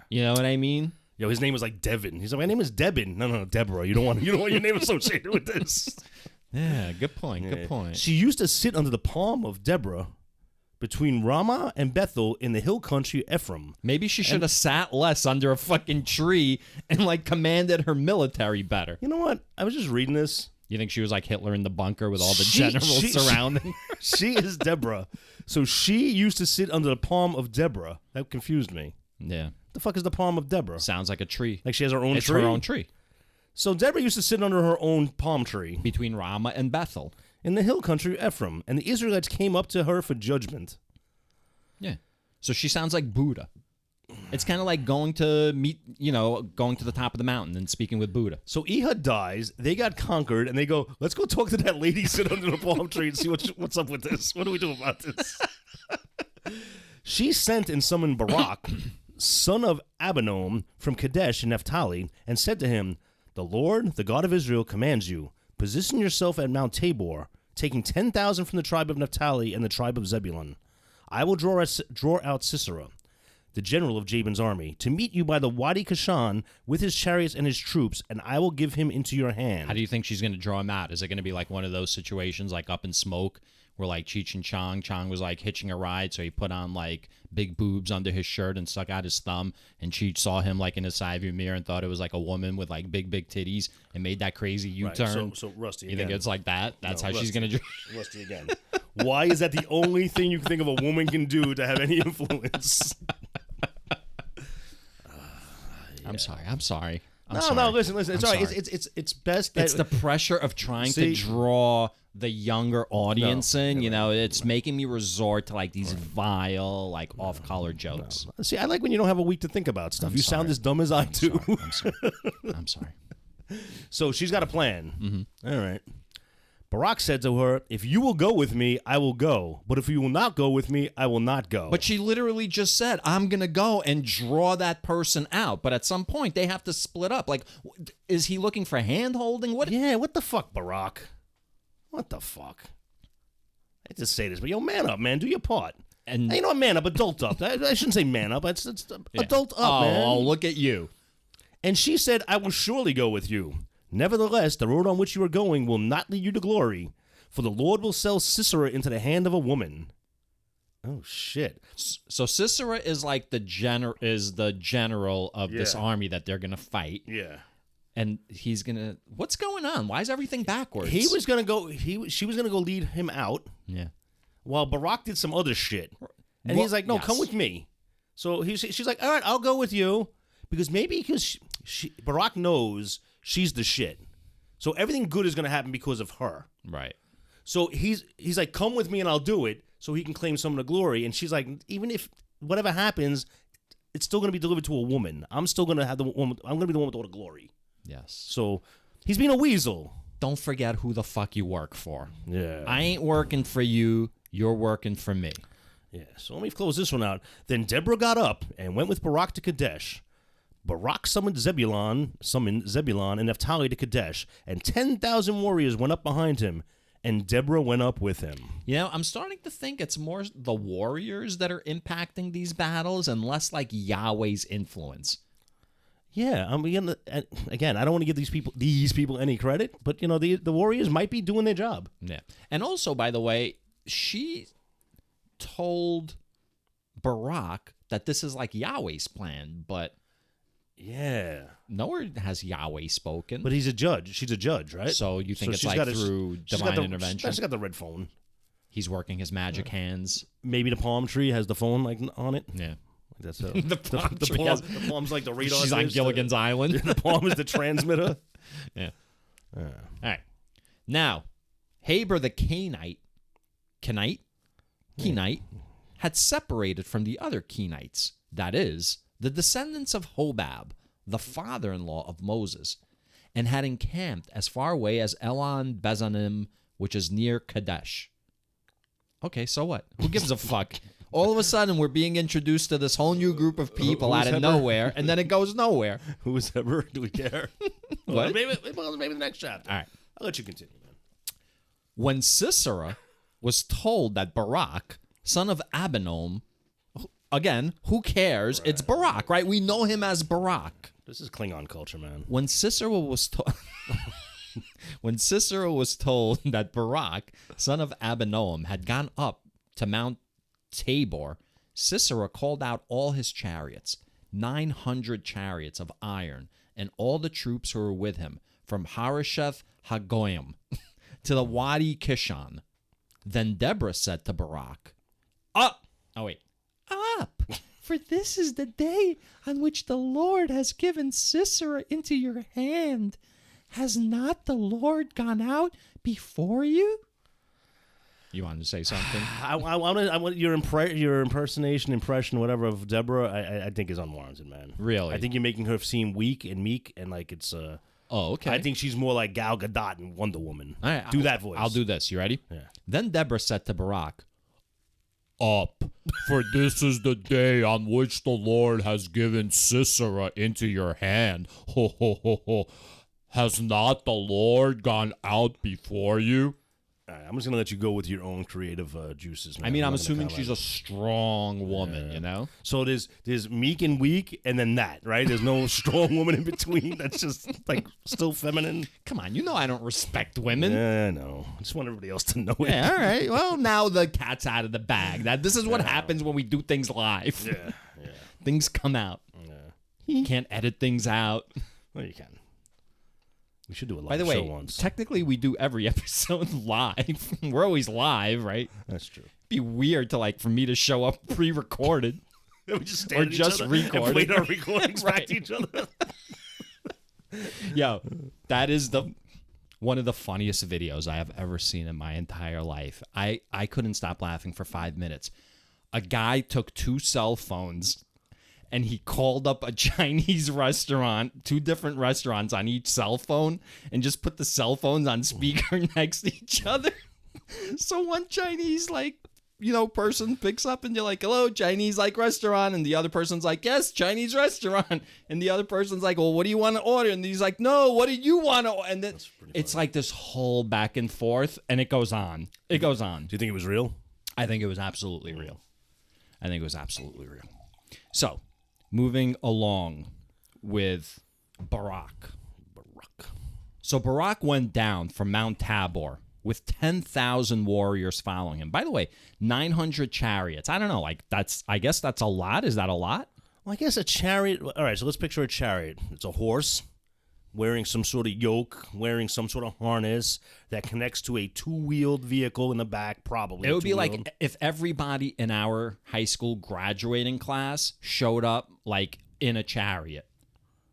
You know what I mean? Yo, his name was like Devin. He's like, my name is Debin. No, Deborah. You don't want your name associated with this. Yeah. Good point. Good point. She used to sit under the palm of Deborah between Ramah and Bethel in the hill country Ephraim. Maybe she should have sat less under a fucking tree and like commanded her military better. You know what? I was just reading this. You think she was like Hitler in the bunker with all the generals surrounding? She is Deborah. So she used to sit under the palm of Deborah. That confused me. Yeah. The fuck is the palm of Deborah? Sounds like a tree. Like she has her own It's tree? her own tree. So Deborah used to sit under her own palm tree Between Ramah and Bethel. in the hill country Ephraim, and the Israelites came up to her for judgment. Yeah. So she sounds like Buddha. It's kind of like going to meet, going to the top of the mountain and speaking with Buddha. So Ehud dies, they got conquered, and they go, let's go talk to that lady sitting under the palm tree and see what's up with this. What do we do about this? She sent and summoned Barak, son of Abinom, from Kadesh in Naphtali, and said to him, the Lord, the God of Israel, commands you, position yourself at Mount Tabor, taking 10,000 from the tribe of Naphtali and the tribe of Zebulun. I will draw out Sisera, the general of Jabin's army, to meet you by the Wadi Kashan with his chariots and his troops, and I will give him into your hand. How do you think she's going to draw him out? Is it going to be like one of those situations like Up in Smoke where like Cheech and Chong was like hitching a ride, so he put on like big boobs under his shirt and stuck out his thumb, and Cheech saw him like in the side view mirror and thought it was like a woman with like big titties and made that crazy U-turn? Right, so Rusty You again. think it's like that? That's how she's going to draw. Rusty again. Why is that the only thing you can think of a woman can do to have any influence? I'm sorry. I'm sorry. No, listen. It's I'm all right. sorry. It's best that It's the pressure of trying to draw the younger audience in. It's making me resort to like these vile, like off-color jokes. See, I like when you don't have a week to think about stuff. You sound as dumb as I do. I'm sorry. So she's got a plan. All right. Barak said to her, if you will go with me, I will go. But if you will not go with me, I will not go. But she literally just said, I'm going to go and draw that person out. But at some point, they have to split up. Like, is he looking for hand-holding? What? Yeah, what the fuck, Barak? What the fuck? I hate to say this, but man up, man. Do your part. And Hey, man up, adult up. I shouldn't say man up. It's adult up, man. Oh, look at you. And she said, I will surely go with you. Nevertheless, the road on which you are going will not lead you to glory, for the Lord will sell Sisera into the hand of a woman. Oh, shit. So Sisera is like the general of this army that they're going to fight. Yeah. And he's going to... What's going on? Why is everything backwards? He was going to go... She was going to go lead him out. Yeah. While Barak did some other shit. And he's like, no, come with me. So she's like, all right, I'll go with you. Because Barak knows she's the shit. So everything good is going to happen because of her. Right. So he's like, come with me and I'll do it so he can claim some of the glory. And she's like, even if whatever happens, it's still going to be delivered to a woman. I'm still going to have I'm going to be the one with all the glory. Yes. So he's being a weasel. Don't forget who the fuck you work for. Yeah. I ain't working for you You're working for me. Yeah, so let me close this one out. Then Deborah got up and went with Barak to Kadesh. Barak summoned Zebulon and Naphtali to Kadesh, and 10,000 warriors went up behind him, and Deborah went up with him. You know, I'm starting to think it's more the warriors that are impacting these battles and less like Yahweh's influence. Yeah, I mean, again, I don't want to give these people any credit, but you know, the warriors might be doing their job. Yeah, and also, by the way, she told Barak that this is like Yahweh's plan, but yeah, nowhere has Yahweh spoken. But he's a judge. She's a judge, right? So you think it's like through divine intervention? She's got the red phone. He's working his magic hands. Maybe the palm tree has the phone like on it. Yeah. That's the palm's like the radar. She's on Gilligan's Island. The palm is the transmitter. Yeah. All right. Now, Heber the Kenite had separated from the other Kenites, that is, the descendants of Hobab, the father-in-law of Moses, and had encamped as far away as Elon Bezanim, which is near Kadesh. Okay, so what? Who gives a fuck? All of a sudden, we're being introduced to this whole new group of people out of nowhere, and then it goes nowhere. Who is Heber? Do we care? What? Maybe the next chapter. All right. I'll let you continue, man. When Sisera was told that Barak, son of Abinoam, again, who cares? Right. It's Barak, right? We know him as Barak. This is Klingon culture, man. When Sisera was told... When Sisera was told that Barak, son of Abinoam, had gone up to Mount Tabor, Sisera called out all his chariots, 900 chariots of iron, and all the troops who were with him, from Harosheth Hagoyim to the Wadi Kishon. Then Deborah said to Barak, Up! Oh, wait. Up! For this is the day on which the Lord has given Sisera into your hand. Has not the Lord gone out before you? You wanted to say something? I want your impression, whatever, of Deborah. I think is unwarranted, man. Really? I think you're making her seem weak and meek, and like it's. Oh, okay. I think she's more like Gal Gadot in Wonder Woman. All right, do that voice. I'll do this. You ready? Yeah. Then Deborah said to Barak, Up, for this is the day on which the Lord has given Sisera into your hand. Ho, ho, ho, ho. Has not the Lord gone out before you? I'm just going to let you go with your own creative juices, man. I mean, I'm assuming she's a strong woman, you know? So there's meek and weak, and then that, right? There's no strong woman in between that's just, like, still feminine. Come on, you know I don't respect women. Yeah, I know. I just want everybody else to know it. Yeah, all right. Well, now the cat's out of the bag. This is what happens when we do things live. Yeah. Things come out. Yeah. You can't edit things out. Well, you can. We should do a live By the way, show once. Technically, we do every episode live. We're always live, right? That's true. It'd be weird to for me to show up pre-recorded. We just stand or at just each other recorded. and play our recordings Right. back to each other. Yo, that is one of the funniest videos I have ever seen in my entire life. I couldn't stop laughing for 5 minutes. A guy took 2 cell phones and he called up a Chinese restaurant, 2 different restaurants on each cell phone, and just put the cell phones on speaker next to each other. So one Chinese, person picks up and you're like, hello, Chinese, restaurant. And the other person's like, yes, Chinese restaurant. And the other person's like, well, what do you want to order? And he's like, no, what do you want to order? And then it's like this whole back and forth, and it goes on. It goes on. Do you think it was real? I think it was absolutely real. So, moving along with Barak. So Barak went down from Mount Tabor with 10,000 warriors following him. By the way, 900 chariots. I don't know, I guess that's a lot. Is that a lot? Well, I guess a chariot. All right, so let's picture a chariot. It's a horse wearing some sort of yoke, wearing some sort of harness that connects to a 2-wheeled vehicle in the back, probably. It would be like if everybody in our high school graduating class showed up in a chariot,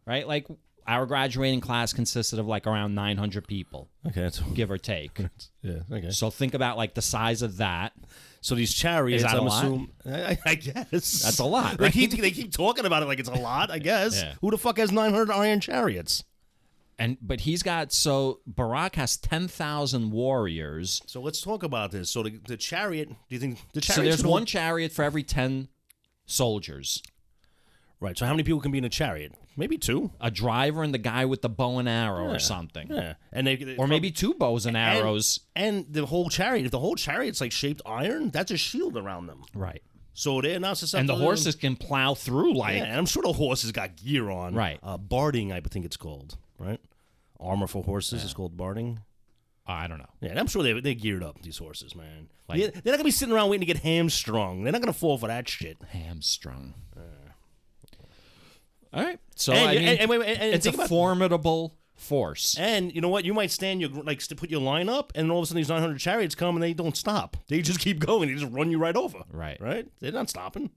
right? Our graduating class consisted of around 900 people. Okay, that's give or take. Yeah, okay. So think about the size of that. So these chariots, Is that I'm a lot? assuming, I guess That's a lot. They Right? keep talking about it like it's a lot. I guess. Yeah. Who the fuck has 900 iron chariots? But he's got, so Barak has 10,000 warriors. So let's talk about this. So the chariot, do you think the chariot? So there's one chariot for every 10 soldiers. Right. So how many people can be in a chariot? Maybe 2. A driver and the guy with the bow and arrow or something. Yeah. And or maybe 2 bows and arrows. And the whole chariot, if the whole chariot's like shaped iron, that's a shield around them. Right. So they're not susceptible. And the horses can plow through like. Yeah, and I'm sure the horses got gear on. Right. Barding, I think it's called. Right. Armor for horses is called barding. I don't know. Yeah, and I'm sure they're geared up, these horses, man. Like, they're not going to be sitting around waiting to get hamstrung. They're not going to fall for that shit. Hamstrung. All right. So, and, it's a formidable force. And you know what? You might stand to put your line up, and all of a sudden these 900 chariots come, and they don't stop. They just keep going. They just run you right over. Right. Right? They're not stopping.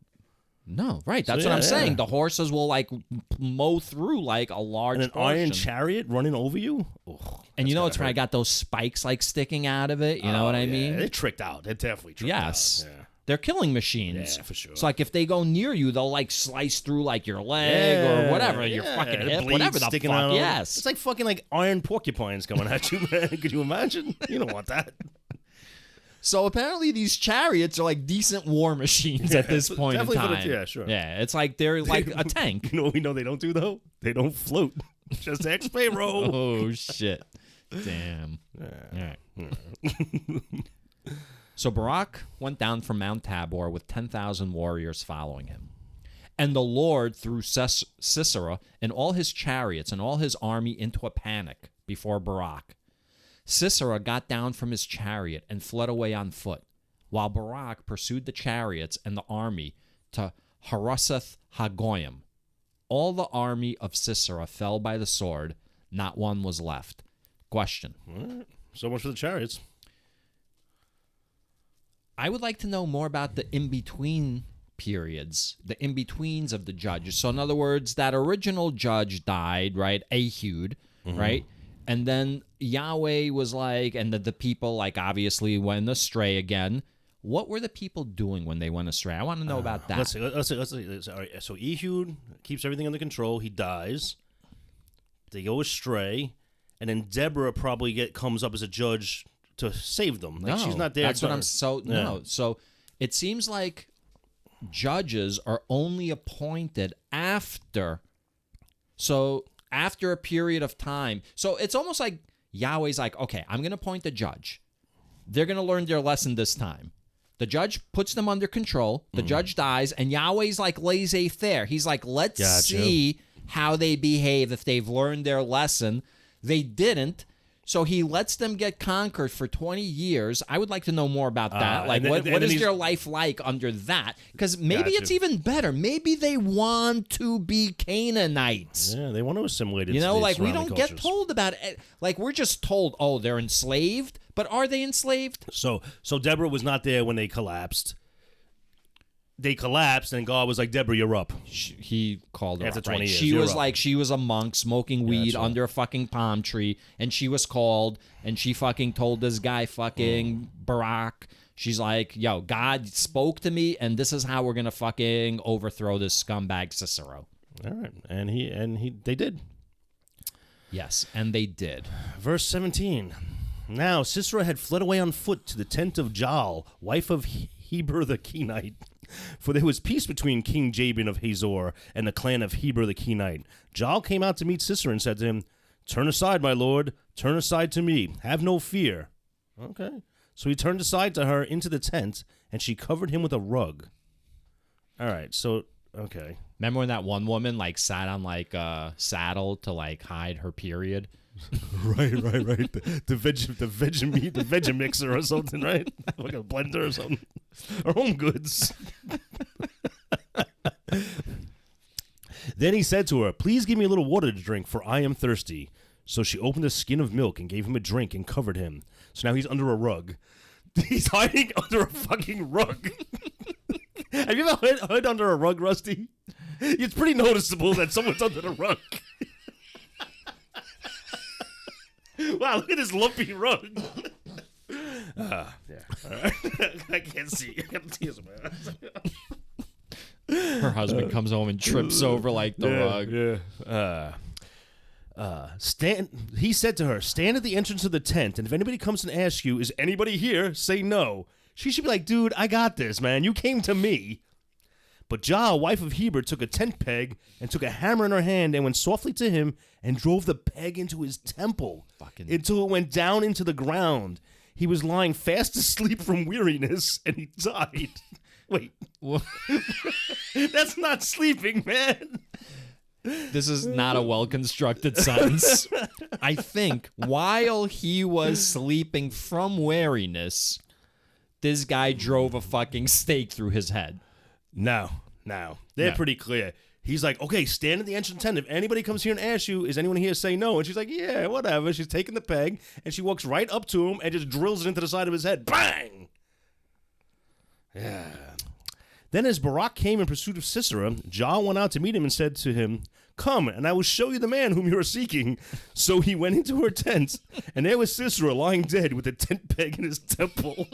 No, right. That's what I'm saying. The horses will like mow through like a large and an iron chariot running over you. Ugh, and you know it's where I got those spikes like sticking out of it. You know what I mean? They're tricked out. They're definitely tricked out. Yes. Yeah. They're killing machines. Yeah, for sure. So like if they go near you, they'll like slice through like your leg or whatever, your fucking hip, whatever the fuck. Out yes. It's like fucking like iron porcupines coming at you, man. Could you imagine? You don't want that. So apparently these chariots are like decent war machines at this point in time. Yeah, sure. Yeah, it's like they're like a tank. You know what we know they don't do though? They don't float. Just X-Payroll. Oh shit. Damn. All right. So Barak went down from Mount Tabor with 10,000 warriors following him. And the Lord threw Sisera and all his chariots and all his army into a panic before Barak. Sisera got down from his chariot and fled away on foot, while Barak pursued the chariots and the army to Haroseth Hagoyim. All the army of Sisera fell by the sword, not one was left. Question. So much for the chariots. I would like to know more about the in-between periods, the in-betweens of the judges. So in other words, that original judge died, right? Ehud, right? And then Yahweh was like, and the people like obviously went astray again. What were the people doing when they went astray? I want to know about that. Let's see. All right, so Ehud keeps everything under control. He dies. They go astray. And then Deborah probably comes up as a judge to save them. Like, she's not there. That's what I'm no. So it seems like judges are only appointed after a period of time. So it's almost like Yahweh's like, okay, I'm going to appoint a judge. They're going to learn their lesson this time. The judge puts them under control. The judge dies, and Yahweh's like laissez-faire. He's like, let's see how they behave if they've learned their lesson. They didn't. So he lets them get conquered for 20 years. I would like to know more about that. Like, what is their life like under that? Because maybe it's even better. Maybe they want to be Canaanites. Yeah, they want to assimilate it. You know, like we don't cultures. get told about it. Like we're just told, oh, they're enslaved. But are they enslaved? So Deborah was not there when they collapsed. They collapsed, and God was like, Deborah, you're up. He called her after up, 20 right? years. She was like, she was a monk smoking weed under a fucking palm tree, and she was called, and she fucking told this guy fucking Barak. She's like, yo, God spoke to me, and this is how we're gonna fucking overthrow this scumbag Sisera. All right, and they did. Yes, and they did. Verse 17. Now Sisera had fled away on foot to the tent of Jael, wife of Heber the Kenite. For there was peace between King Jabin of Hazor and the clan of Heber the Kenite. Jael came out to meet Sisera and said to him, turn aside, my lord, turn aside to me, have no fear. Okay. So he turned aside to her into the tent, and she covered him with a rug. All right, so, okay. Remember when that one woman, like, sat on, like, a saddle to, like, hide her period? Right. The veg mixer or something, right? Like a blender or something. Our home goods. Then he said to her, please give me a little water to drink, for I am thirsty. So she opened a skin of milk and gave him a drink and covered him. So now he's under a rug. He's hiding under a fucking rug. Have you ever hid under a rug, Rusty? It's pretty noticeable that someone's under the rug. Wow, look at this lumpy rug. Yeah. All right. I can't see. I got tears in my eyes. Her husband comes home and trips over, like, the rug. Yeah. He said to her, stand at the entrance of the tent, and if anybody comes and asks you, is anybody here? Say no. She should be like, dude, I got this, man. You came to me. But Jah, wife of Heber, took a tent peg and took a hammer in her hand and went softly to him and drove the peg into his temple until it went down into the ground. He was lying fast asleep from weariness, and he died. Wait. That's not sleeping, man. This is not a well-constructed sentence. I think while he was sleeping from weariness, this guy drove a fucking stake through his head. No. They're pretty clear. He's like, okay, stand at the entrance tent. If anybody comes here and asks you, is anyone here, say no. And she's like, yeah, whatever. She's taking the peg, and she walks right up to him and just drills it into the side of his head. Bang! Yeah. Then as Barak came in pursuit of Sisera, Jah went out to meet him and said to him, come, and I will show you the man whom you are seeking. So he went into her tent, and there was Sisera lying dead with a tent peg in his temple.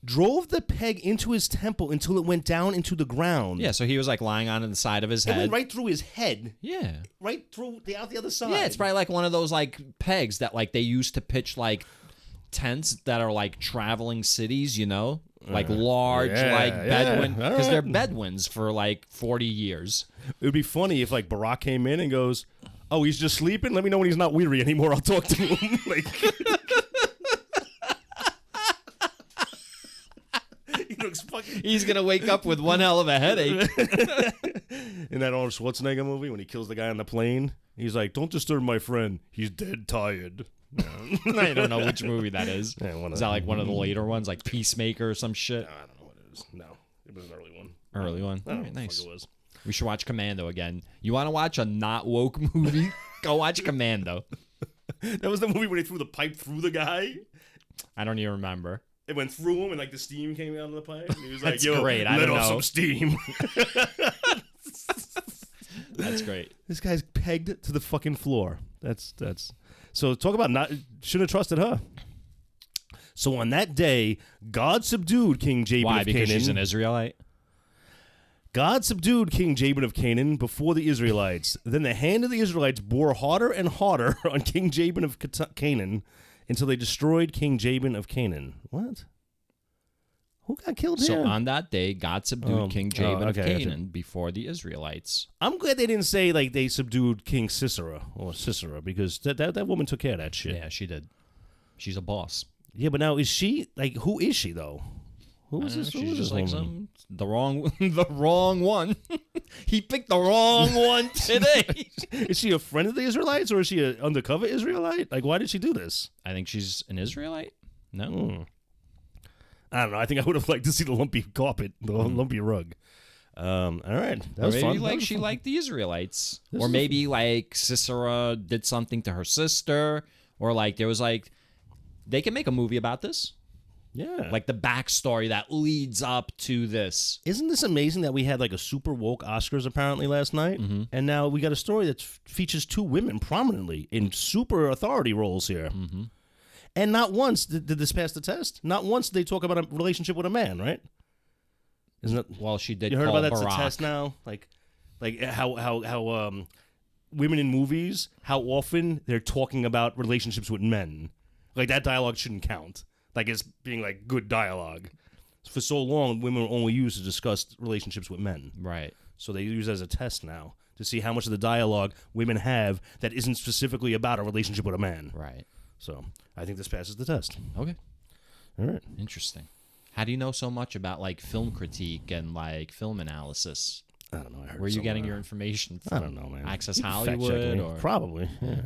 Drove the peg into his temple until it went down into the ground. Yeah, so he was like lying on the side of his head. It went right through his head. Yeah. Right through out the other side. Yeah, it's probably like one of those like pegs that like they used to pitch like tents that are like traveling cities, you know? Like large, like Bedouin. Because they're Bedouins for like 40 years. It would be funny if like Barak came in and goes, oh, he's just sleeping? Let me know when he's not weary anymore. I'll talk to him. Like... He's gonna wake up with one hell of a headache. In that Arnold Schwarzenegger movie when he kills the guy on the plane, he's like, don't disturb my friend, he's dead tired. I don't know which movie that is. Yeah, is that like one of the later ones, like Peacemaker or some shit? No, I don't know what it is. No, it was an early one. Early one. I don't know All right, nice. what it was. We should watch Commando again. You want to watch a not woke movie? Go watch Commando. That was the movie where they threw the pipe through the guy. I don't even remember. It went through him and like the steam came out of the pipe. And he was like, That's yo, great. let off some steam. That's great. This guy's pegged to the fucking floor. That's so talk about not shouldn't have trusted her. So on that day, God subdued King Jabin Why? of Because Canaan. she's an Israelite? God subdued King Jabin of Canaan before the Israelites. Then the hand of the Israelites bore harder and harder on King Jabin of Canaan until they destroyed King Jabin of Canaan. What? Who got killed here? So on that day, God subdued King Jabin of okay, Canaan before the Israelites. I'm glad they didn't say like they subdued King Sisera because that woman took care of that shit. Yeah, she did. She's a boss. Yeah, but now is she like who is she though? Who is this? She's just like the wrong one. He picked the wrong one today. Is she a friend of the Israelites or is she an undercover Israelite? Like, why did she do this? I think she's an Israelite. No. I don't know. I think I would have liked to see the lumpy carpet, the lumpy rug. All right, that was maybe fun. like she liked the Israelites, or maybe like Sisera did something to her sister, or like there was like they can make a movie about this. Yeah. Like the backstory that leads up to this. Isn't this amazing that we had like a super woke Oscars apparently last night? Mm-hmm. And now we got a story that features two women prominently in super authority roles here. Mm-hmm. And not once did this pass the test. Not once did they talk about a relationship with a man, right? Isn't it? Well, she did. You heard call about that's Barack. a test now? Like how women in movies, how often they're talking about relationships with men. Like that dialogue shouldn't count. Like it's being like good dialogue. For so long, women were only used to discuss relationships with men. Right. So they use it as a test now to see how much of the dialogue women have that isn't specifically about a relationship with a man. Right. So I think this passes the test. Okay. All right. Interesting. How do you know so much about like film critique and like film analysis? I don't know. I heard Where are you getting your information from? I don't know, man. Access You can fact check Hollywood me. or Probably. Yeah.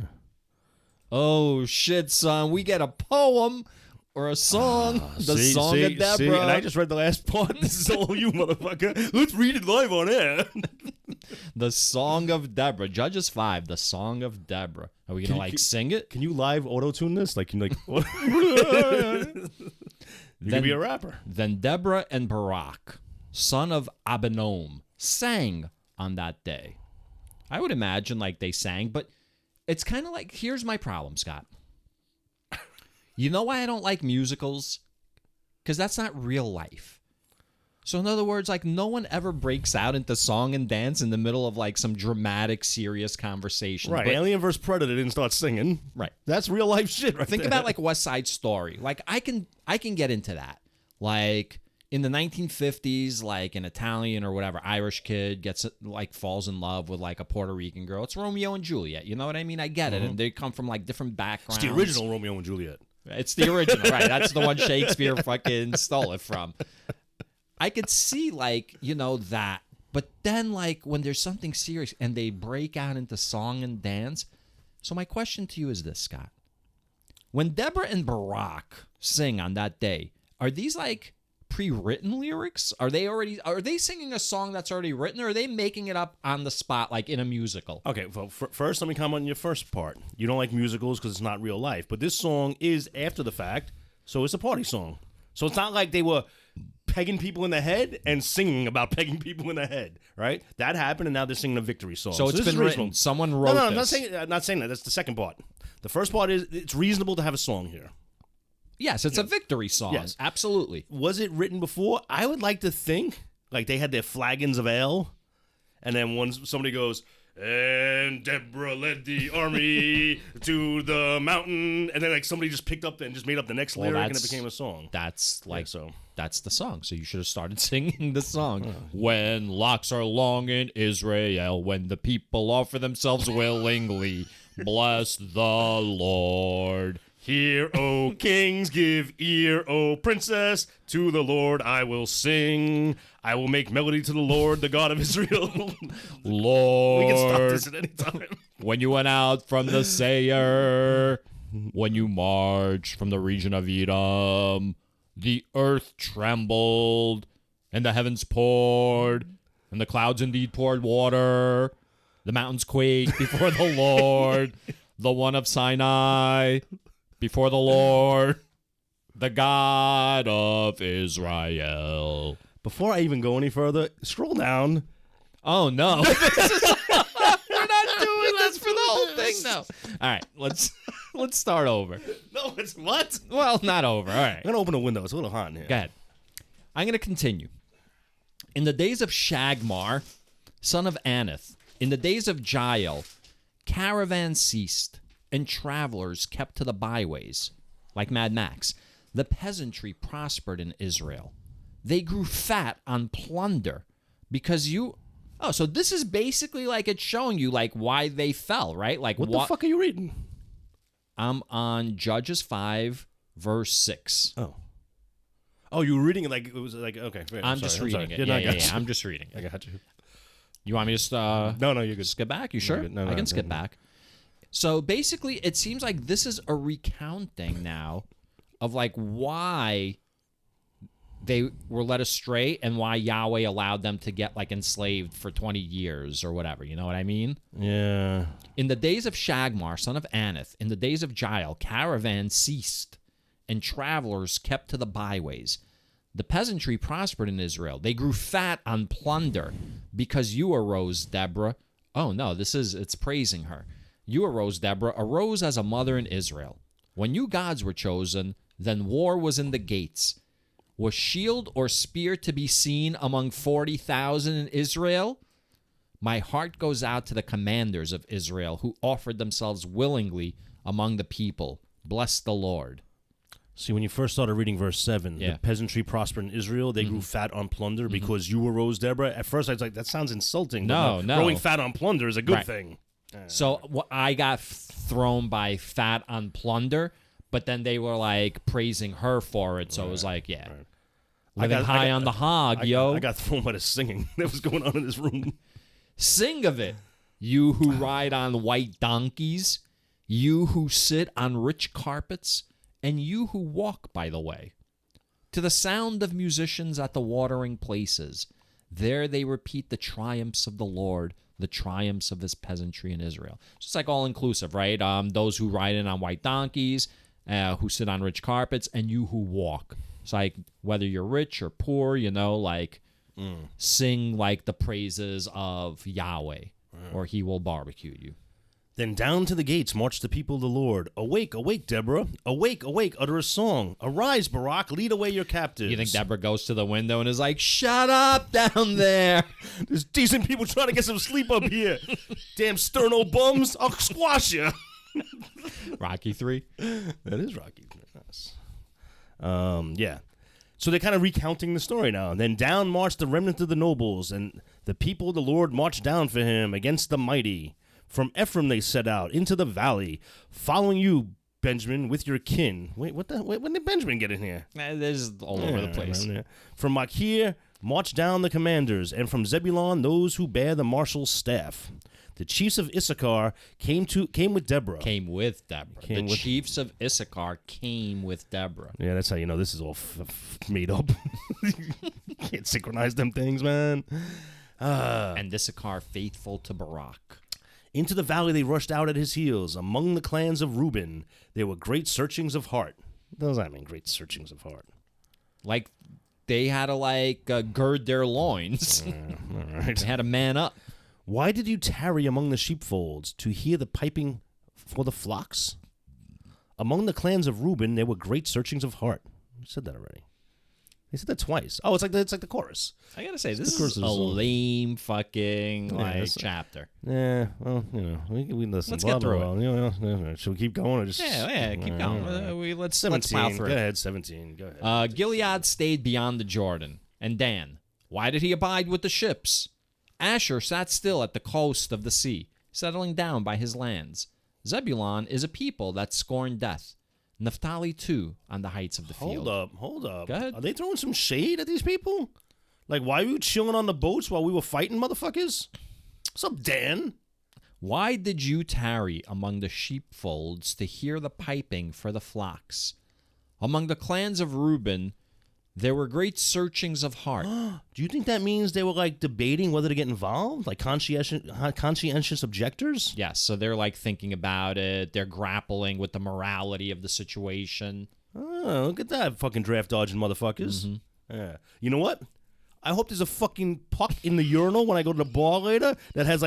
Oh shit, son! We get a poem or a song. The Song of Deborah. See, and I just read the last part. This is all you, motherfucker. Let's read it live on air. The Song of Deborah. Judges 5. The Song of Deborah. Are we gonna sing it? Can you live auto-tune this? Like, can you you can be a rapper. Then Deborah and Barak, son of Abinoam, sang on that day. I would imagine like they sang, but it's kind of like, here's my problem, Scott. You know why I don't like musicals? Because that's not real life. So in other words, like no one ever breaks out into song and dance in the middle of like some dramatic, serious conversation. Right. But, Alien vs. Predator didn't start singing. right. That's real life shit right Think there. about like West Side Story. Like I can get into that. Like in the 1950s, like an Italian or whatever Irish kid gets like falls in love with like a Puerto Rican girl. It's Romeo and Juliet. You know what I mean? I get it. And they come from like different backgrounds. It's the original Romeo and Juliet. It's the original, right? That's the one Shakespeare fucking stole it from. I could see like, that. But then like when there's something serious and they break out into song and dance. So my question to you is this, Scott. When Deborah and Barak sing on that day, are these like pre-written lyrics? Are they singing a song that's already written, or are they making it up on the spot like in a musical? Okay, well, first let me comment on your first part. You don't like musicals because it's not real life, but this song is after the fact, so it's a party song. So it's not like they were pegging people in the head and singing about pegging people in the head, right? That happened, and now they're singing a victory song. So it's this been is written. reasonable. Someone wrote No, this. I'm not saying that. That's the second part. The first part is it's reasonable to have a song here. Yes, it's a victory song. Yes. Absolutely. Was it written before? I would like to think like they had their flagons of ale, and then once somebody goes, and Deborah led the army to the mountain, and then like somebody just picked up and just made up the next lyric, and it became a song. That's like so. That's the song. So you should have started singing the song. When locks are long in Israel, when the people offer themselves willingly, bless the Lord. Hear, O kings, give ear, O princess, to the Lord I will sing. I will make melody to the Lord, the God of Israel. Lord, We can stop this at any time. when you went out from the Seir, when you marched from the region of Edom, the earth trembled, and the heavens poured, and the clouds indeed poured water. The mountains quaked before the Lord, the one of Sinai, before the Lord, the God of Israel. Before I even go any further, scroll down. Oh, no. We're not doing this for the whole thing, no. All right, let's start over. No, it's what? Well, not over. All right. I'm going to open a window. It's a little hot in here. Go ahead. I'm going to continue. In the days of Shagmar, son of Anath, in the days of Jael, caravans ceased, and travelers kept to the byways, like Mad Max. The peasantry prospered in Israel. They grew fat on plunder because you... Oh, so this is basically like it's showing you like why they fell, right? Like What the fuck are you reading? I'm on Judges 5, verse 6. Oh, you were reading it like it was like okay. Fair. I'm just reading it. Yeah. I'm just reading it. I got you. You want me to just No, you're good. skip back? You sure? No, I can skip back. So basically, it seems like this is a recounting now of like why they were led astray and why Yahweh allowed them to get like enslaved for 20 years or whatever. You know what I mean? Yeah. In the days of Shagmar, son of Anath, in the days of Jael, caravans ceased, and travelers kept to the byways. The peasantry prospered in Israel. They grew fat on plunder because you arose, Deborah. Oh, no, it's praising her. You arose, Deborah, arose as a mother in Israel. When you gods were chosen, then war was in the gates. Was shield or spear to be seen among 40,000 in Israel? My heart goes out to the commanders of Israel who offered themselves willingly among the people. Bless the Lord. See, when you first started reading verse 7, Yeah. the peasantry prospered in Israel. They grew fat on plunder because you arose, Deborah. At first, I was like, that sounds insulting. No. Growing fat on plunder is a good Right. thing. So I got thrown by fat on plunder, but then they were like praising her for it. So it was like, yeah, living high on the hog, yo. I got thrown by the singing that was going on in this room. Sing of it, you who ride on white donkeys, you who sit on rich carpets, and you who walk by the way. To the sound of musicians at the watering places, there they repeat the triumphs of the Lord, the triumphs of his peasantry in Israel. So it's like all-inclusive, right? Those who ride in on white donkeys, who sit on rich carpets, and you who walk. It's like whether you're rich or poor, sing like the praises of Yahweh, or he will barbecue you. Then down to the gates marched the people of the Lord. Awake, awake, Deborah. Awake, awake, utter a song. Arise, Barak, lead away your captives. You think Deborah goes to the window and is like, shut up down there? There's decent people trying to get some sleep up here. Damn sterno bums. I'll squash you. Rocky 3. That is Rocky. Nice. Yeah. So they're kind of recounting the story now. And then down marched the remnant of the nobles, and the people of the Lord marched down for him against the mighty. From Ephraim they set out into the valley, following you, Benjamin, with your kin. Wait, when did Benjamin get in here? There's all over the place. From Machir marched down the commanders, and from Zebulun those who bear the marshal's staff. The chiefs of Issachar came with Deborah. The chiefs of Issachar came with Deborah. Yeah, that's how you know this is all made up. Can't synchronize them things, man. And Issachar faithful to Barak. Into the valley they rushed out at his heels. Among the clans of Reuben, there were great searchings of heart. What does that mean, great searchings of heart? Like, they had to, gird their loins. All right. They had to man up. Why did you tarry among the sheepfolds to hear the piping for the flocks? Among the clans of Reuben, there were great searchings of heart. You said that already. They said that twice. Oh, it's like the chorus. I gotta say, this is a lame fucking chapter. Yeah, well, we listen. Let's get through it. Should we keep going or just? Yeah, keep going. Let's plow through. Go ahead, 17. Go ahead. Gilead stayed beyond the Jordan, and Dan. Why did he abide with the ships? Asher sat still at the coast of the sea, settling down by his lands. Zebulun is a people that scorn death. Naphtali, too, on the heights of the field. Hold up. Go ahead. Are they throwing some shade at these people? Like, why were you chilling on the boats while we were fighting, motherfuckers? What's up, Dan? Why did you tarry among the sheepfolds to hear the piping for the flocks? Among the clans of Reuben, there were great searchings of heart. Do you think that means they were, debating whether to get involved? Like conscientious objectors? Yes, so they're, thinking about it. They're grappling with the morality of the situation. Oh, look at that fucking draft dodging motherfuckers. Mm-hmm. Yeah. You know what? I hope there's a fucking puck in the urinal when I go to the bar later that has,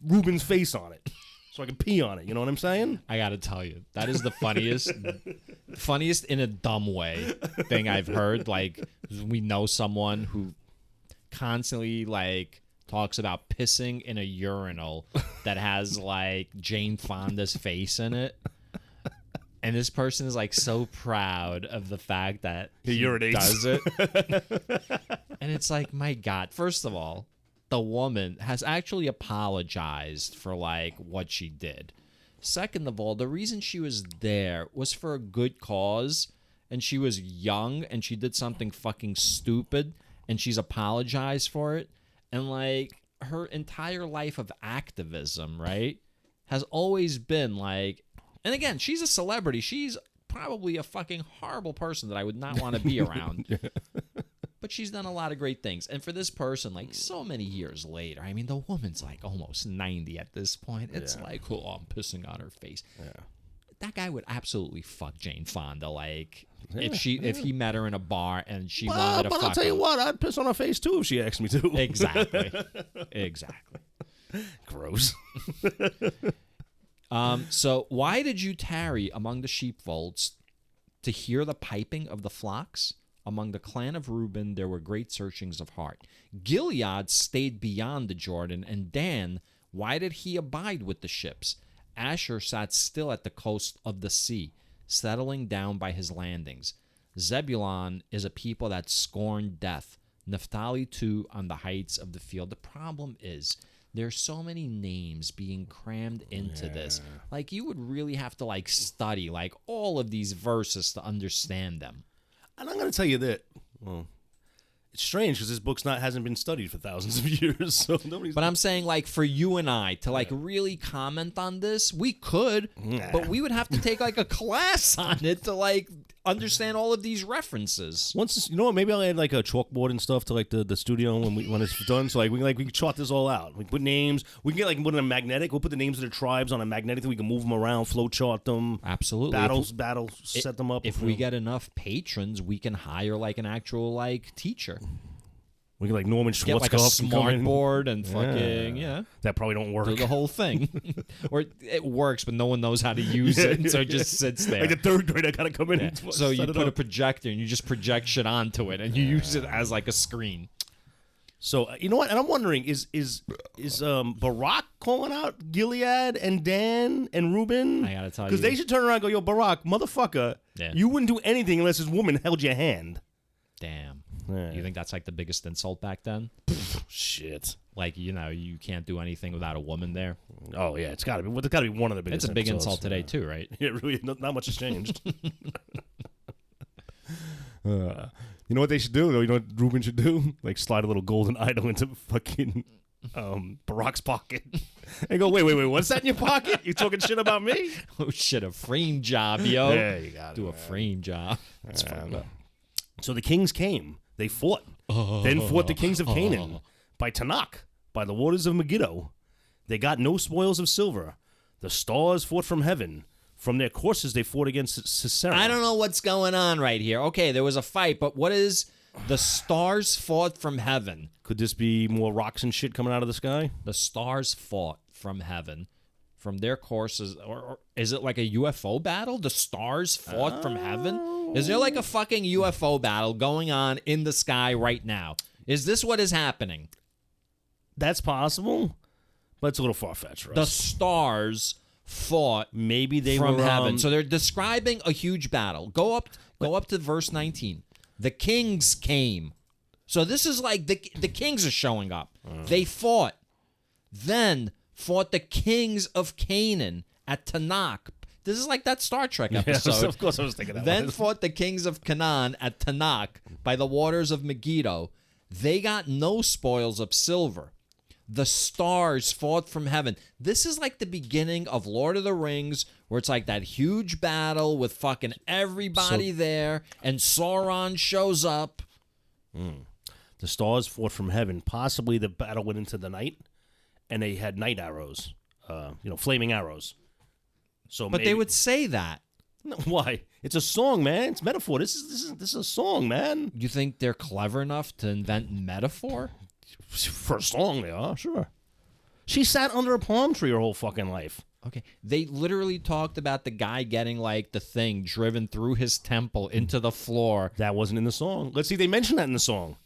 Ruben's face on it. So I can pee on it. You know what I'm saying? I got to tell you, that is the funniest in a dumb way thing I've heard. We know someone who constantly, talks about pissing in a urinal that has, Jane Fonda's face in it. And this person is, so proud of the fact that he does it. And it's my God. First of all, the woman has actually apologized for what she did. Second of all, the reason she was there was for a good cause, and she was young and she did something fucking stupid and she's apologized for it. And her entire life of activism, right, has always been and again, she's a celebrity. She's probably a fucking horrible person that I would not want to be around. But she's done a lot of great things. And for this person, so many years later, I mean, the woman's almost 90 at this point. It's I'm pissing on her face. Yeah. That guy would absolutely fuck Jane Fonda. If he met her in a bar and she wanted to fuck her. But I'll tell you what, I'd piss on her face too if she asked me to. Exactly. Gross. So why did you tarry among the sheepfolds to hear the piping of the flocks? Among the clan of Reuben, there were great searchings of heart. Gilead stayed beyond the Jordan, and Dan, why did he abide with the ships? Asher sat still at the coast of the sea, settling down by his landings. Zebulun is a people that scorn death. Naphtali, too, on the heights of the field. The problem is there's so many names being crammed into this. You would really have to, study, all of these verses to understand them. And I'm going to tell you that, it's strange because this book's hasn't been studied for thousands of years. So but I'm saying, for you and I to really comment on this, we could, but we would have to take a class on it to understand all of these references. Once you know what, maybe I'll add a chalkboard and stuff to the studio when it's done. So we can chart this all out. We can put names. We can get put in a magnetic. We'll put the names of the tribes on a magnetic thing. We can move them around, flow chart them. Absolutely. Battles, set them up. If we get enough patrons, we can hire an actual teacher. We get like Norman Get Schwarzkopf like a and come smart in. board and fucking That probably don't work. do the whole thing, or it works, but no one knows how to use it, so it just sits there. Like the third grader gotta come in. And So you set it put a up. projector and you just project shit onto it, and you use it as like a screen. So you know what? And I'm wondering, is Barack calling out Gilead and Dan and Reuben? I gotta tell you, because they should turn around and go, "Yo, Barack, motherfucker, you wouldn't do anything unless this woman held your hand." Damn. Yeah. You think that's like the biggest insult back then? Shit. Like, you can't do anything without a woman there. Oh yeah, it's gotta be. It's gotta be one of the biggest. It's a big insults. insult today too, right? Yeah, really, not much has changed. You know what they should do, though? You know what Reuben should do? Like slide a little golden idol into fucking Barack's pocket and go, wait, what's that in your pocket? You talking shit about me? Oh shit, a frame job, yo. Yeah, you got Do a frame job. That's fucked up. So the kings came. They fought. Then fought the kings of Canaan by Tanakh, by the waters of Megiddo. They got no spoils of silver. The stars fought from heaven. From their courses, they fought against Sisera. I don't know what's going on right here. Okay, there was a fight, but what is the stars fought from heaven? Could this be more rocks and shit coming out of the sky? The stars fought from heaven. From their courses, or is it like a UFO battle? The stars fought from heaven? Is there like a fucking UFO battle going on in the sky right now? Is this what is happening? That's possible, but it's a little far-fetched for us. The stars fought Maybe they from were heaven. So they're describing a huge battle. Go up to verse 19. The kings came. So this is like the kings are showing up. They fought. Then fought the kings of Canaan at Tanakh. This is like that Star Trek episode. Yes, of course I was thinking that. Then fought the kings of Canaan at Tanakh by the waters of Megiddo. They got no spoils of silver. The stars fought from heaven. This is like the beginning of Lord of the Rings, where it's like that huge battle with fucking everybody there, and Sauron shows up. The stars fought from heaven. Possibly the battle went into the night, and they had night arrows, flaming arrows. So, But they would say that. No, why? It's a song, man. It's metaphor. This is a song, man. You think they're clever enough to invent metaphor? For a song, they are, sure. She sat under a palm tree her whole fucking life. Okay. They literally talked about the guy getting like the thing driven through his temple into the floor. That wasn't in the song. Let's see, they mentioned that in the song.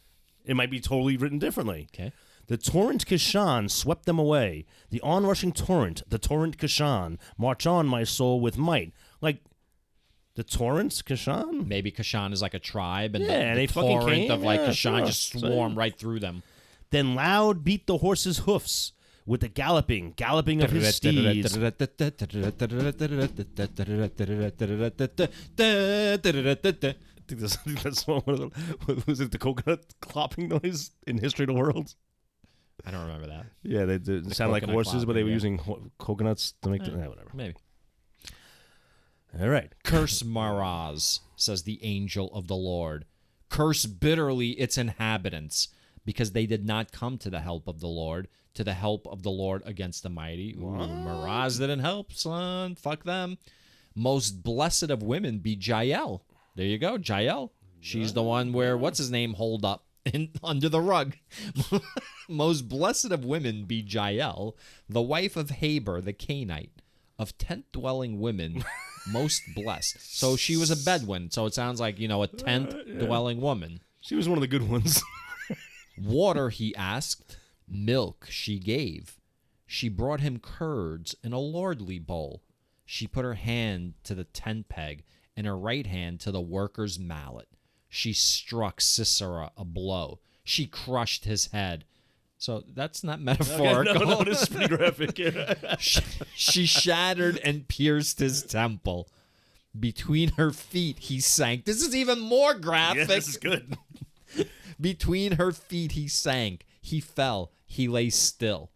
It might be totally written differently. Okay. The torrent Kishan swept them away. The onrushing torrent, the torrent Kishan, march on, my soul, with might. Like, the torrents Kishan? Maybe Kashan is like a tribe, and Yeah, the they fucking torrent came. of like Yeah, Kashan sure. just swarmed right through them. Then loud beat the horse's hoofs with the galloping of his steeds. I I think that's one of the, was it the coconut clopping noise in History of the World? don't remember that. Yeah, they sound like coconut horses, but they were clopping, using coconuts to make whatever. Maybe. All right. Curse Maraz, says the angel of the Lord. Curse bitterly its inhabitants, because they did not come to the help of the Lord, to the help of the Lord against the mighty. Ooh, Maraz didn't help, son. Fuck them. Most blessed of women be Jael. There you go, Jael. She's the one where, what's his name, holed up under the rug. Most blessed of women be Jael, the wife of Haber the Canaanite, of tent-dwelling women, most blessed. So she was a Bedouin, so it sounds like, a tent-dwelling woman. She was one of the good ones. Water, he asked. Milk she gave. She brought him curds in a lordly bowl. She put her hand to the tent peg and her right hand to the worker's mallet. She struck Sisera a blow. She crushed his head. So that's not metaphorical. No, this is pretty graphic. Yeah. She shattered and pierced his temple. Between her feet he sank. This is even more graphic. Yeah, this is good. Between her feet he sank. He fell. He lay still.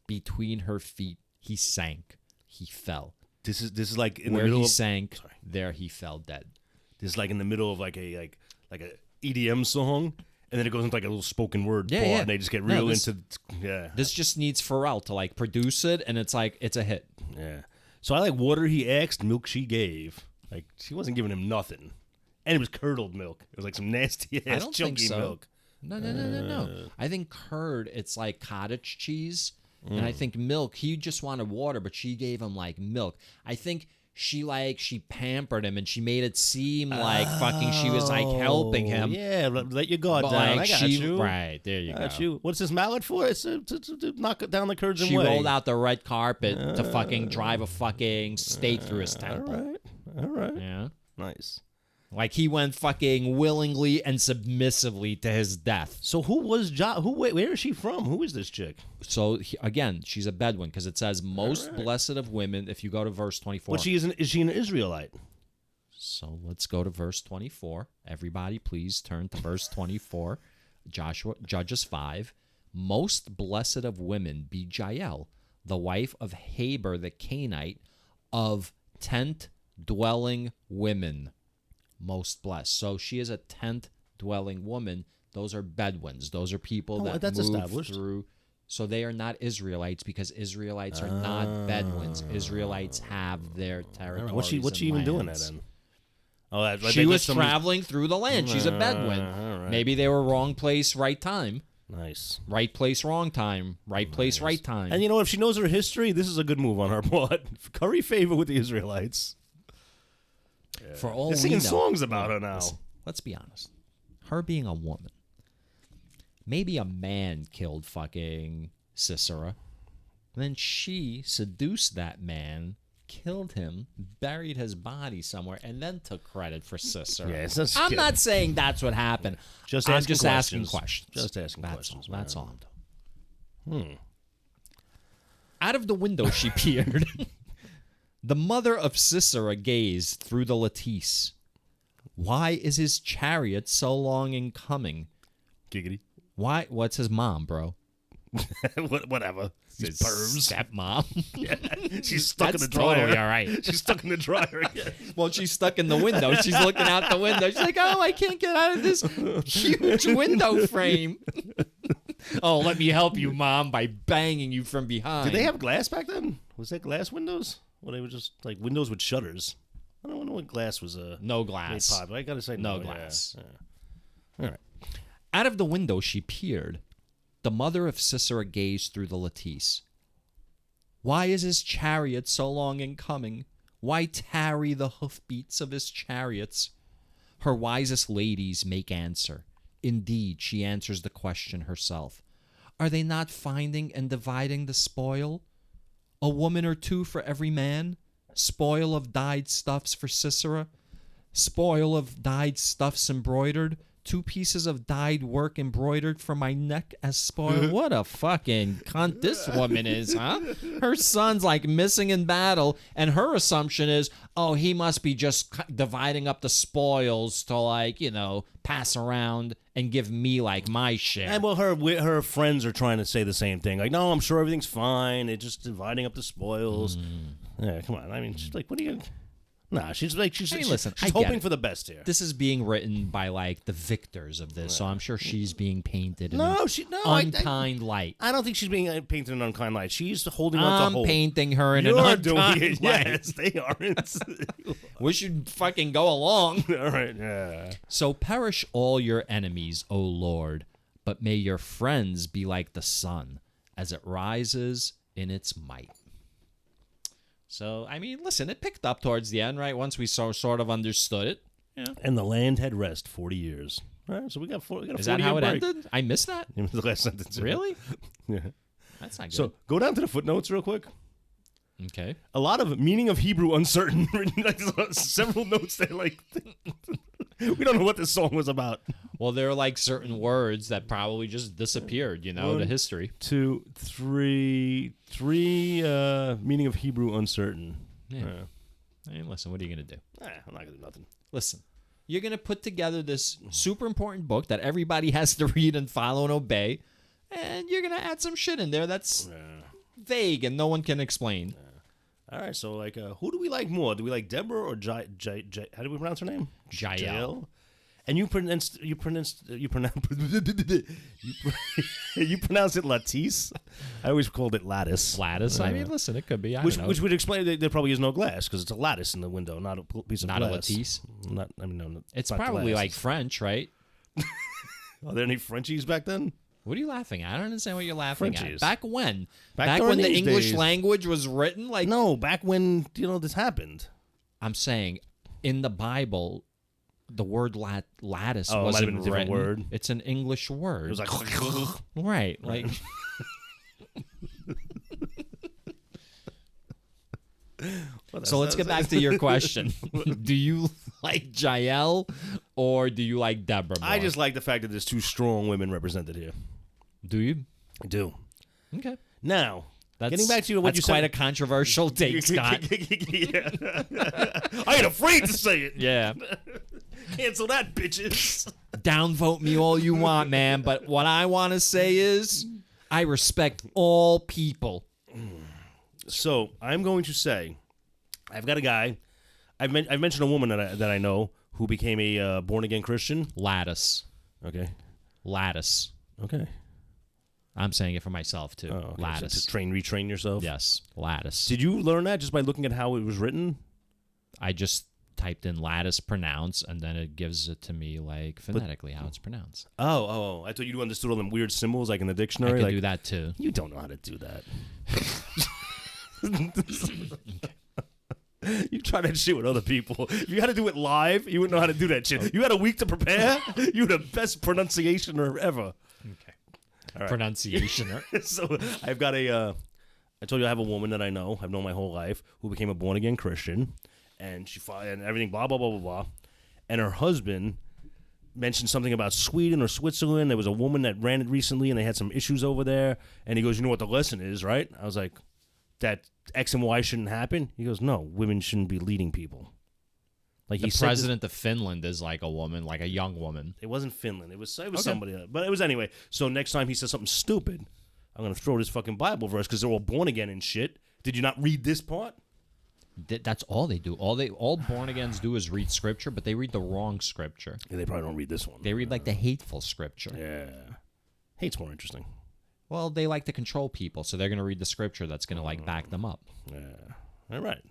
Between her feet he sank. He fell. This is like in Where the middle he of, sank, there he fell dead. This is like in the middle of like a EDM song, and then it goes into like a little spoken word part, and they just get real into This just needs Pharrell to like produce it, and it's like it's a hit. Yeah. So I like water he asked, milk she gave. Like she wasn't giving him nothing, and it was curdled milk. It was like some nasty ass don't think chunky so. milk. No. I think curd, it's like cottage cheese. And I think milk, he just wanted water, but she gave him like milk. I think she pampered him and she made it seem like fucking she was like helping him. Yeah, let your guard But down. like I got you. Right, there you go. What's this mallet for? It's to knock down the curds and She whey. rolled out the red carpet to fucking drive a fucking stake through his temple. All right. Yeah. Nice. Like he went fucking willingly and submissively to his death. So who was where is she from? Who is this chick? So again, she's a Bedouin because it says most blessed of women. If you go to verse 24. But is she an Israelite? So let's go to verse 24. Everybody, please turn to verse 24. Judges 5. Most blessed of women be Jael, the wife of Heber the Canaanite, of tent-dwelling women. Most blessed. So she is a tent-dwelling woman. Those are Bedouins. Those are people that move through. So they are not Israelites because Israelites are not Bedouins. Israelites have their territories. What's she even doing that then? Oh, she was traveling through the land. She's a Bedouin. Maybe they were wrong place, right time. Nice. Right place, wrong time. Right place, right time. And you know, if she knows her history, this is a good move on her part. Curry favor with the Israelites. Yeah. For all they're singing songs about her now. Listen, let's be honest. Her being a woman. Maybe a man killed fucking Sisera. Then she seduced that man, killed him, buried his body somewhere, and then took credit for Sisera. Yeah, I'm not saying that's what happened. I'm just asking questions. Just asking questions. That's all I'm doing. Out of the window she peered. The mother of Sisera gazed through the lattice. Why is his chariot so long in coming? Giggity. Why? What's his mom, bro? Whatever. His stepmom. Yeah. She's stuck in the dryer. Totally all right. She's stuck in the dryer again. Well, she's stuck in the window. She's looking out the window. She's like, oh, I can't get out of this huge window frame. Oh, let me help you, Mom, by banging you from behind. Did they have glass back then? Was that glass windows? Well, they were just like windows with shutters. I don't know what glass was. No glass. Popular. I gotta say no glass. Yeah. All right. Out of the window she peered. The mother of Sisera gazed through the lattice. Why is his chariot so long in coming? Why tarry the hoofbeats of his chariots? Her wisest ladies make answer. Indeed, she answers the question herself. Are they not finding and dividing the spoil? A woman or two for every man? Spoil of dyed stuffs for Sisera? Spoil of dyed stuffs embroidered? 2 pieces of dyed work embroidered for my neck as spoil. What a fucking cunt this woman is, huh? Her son's like missing in battle, and her assumption is, oh, he must be just dividing up the spoils to, like, you know, pass around and give me like my share. And well, her friends are trying to say the same thing. Like, no, I'm sure everything's fine. It's just dividing up the spoils. Yeah, come on. I mean, she's like, what are you? Nah, she's hoping for the best here. This is being written by like the victors of this, so I'm sure she's being painted in unkind light. I don't think she's being painted in an unkind light. She's holding on to hope. I'm painting her in an unkind light. Yes, they aren't. We should fucking go along. All right, yeah. So perish all your enemies, O Lord, but may your friends be like the sun as it rises in its might. So, I mean, listen, it picked up towards the end, right? Once we sort of understood it. Yeah. And the land had rest 40 years. All right, so we got a 40 year break. Is that how it ended? I missed that? The last sentence. Really? Yeah. That's not good. So, go down to the footnotes real quick. Okay. A lot of meaning of Hebrew uncertain. Several notes there, like, we don't know what this song was about. Well, there are like certain words that probably just disappeared, you know, to history. 2, 3 meaning of Hebrew uncertain. Yeah. Hey, listen, what are you going to do? I'm not going to do nothing. Listen, you're going to put together this super important book that everybody has to read and follow and obey, and you're going to add some shit in there that's vague and no one can explain. All right, so like, who do we like more? Do we like Deborah or how do we pronounce her name? Jael. And you pronounce it lattice. I always called it lattice. Lattice. I mean, listen, it could be. Which would explain that there probably is no glass because it's a lattice in the window, not a piece of glass. Not a lattice. No. It's probably like French, right? Are there any Frenchies back then? What are you laughing at? I don't understand what you're laughing Frenchies. at. Back when? Back when during the these English days. language was written? Like No, back when this happened. I'm saying, in the Bible, the word lattice Oh, it might have wasn't been a different written. word. It's an English word. It was like right. Like so let's get back to your question. Do you like Jael or do you like Deborah more? I just like the fact that there's 2 strong women represented here. Do you? I do. Okay. Now, That's, getting back to what you that's said. quite a controversial take, Scott. Yeah. I ain't afraid to say it. Yeah. Cancel that, bitches. Downvote me all you want, man. But what I want to say is I respect all people. So I'm going to say, I've got a guy. I've mentioned a woman that I know who became a born again Christian. Lattice. Okay. Lattice. Okay. I'm saying it for myself, too. Oh, okay. Lattice. So to retrain yourself. Yes. Lattice. Did you learn that just by looking at how it was written? I just typed in lattice pronounce, and then it gives it to me like phonetically how it's pronounced. Oh. I thought you understood all them weird symbols like in the I dictionary. could Like, do that, too. you don't know how to do that. You try that shit with other people. If you had to do it live, you wouldn't know how to do that shit. You had a week to prepare. You the best pronunciationer ever. Okay. All right. Pronunciationer. So I've got I told you I have a woman that I know. I've known my whole life who became a born again Christian, and and everything blah blah blah blah blah, and her husband mentioned something about Sweden or Switzerland. There was a woman that ran it recently, and they had some issues over there. And he goes, "You know what the lesson is, right?" I was like, "That X and Y shouldn't happen." He goes, "No, women shouldn't be leading people." Like The he said, president of Finland is like a woman, like a young woman. it wasn't Finland. It was Okay. somebody else. But it was anyway. So next time he says something stupid, I'm gonna throw this fucking Bible verse because they're all born again and shit. Did you not read this part? That's all they do. All born agains do is read scripture, but they read the wrong scripture. Yeah, they probably don't read this one. They read like the hateful scripture. Yeah, hate's more interesting. Well, they like to control people, so they're going to read the scripture that's going to like back them up. Yeah. All right.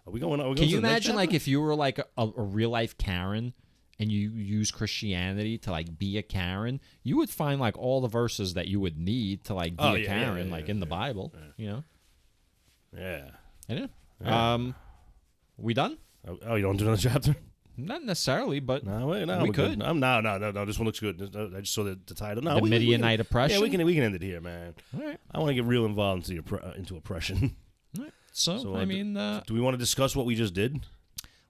Are we going? Can you imagine like if you were like a real life Karen and you use Christianity to like be a Karen, you would find like all the verses that you would need to like be a Karen in the Bible, you know? Yeah. Yeah. We done? Oh, you don't do another chapter? Not necessarily, but No, wait, no, we we're could. good. No. This one looks good. I just saw the title. No, The we can- Midianite oppression? Yeah, we can end it here, man. All right. I want to get real involved into oppression. All right. So, I mean, do we want to discuss what we just did?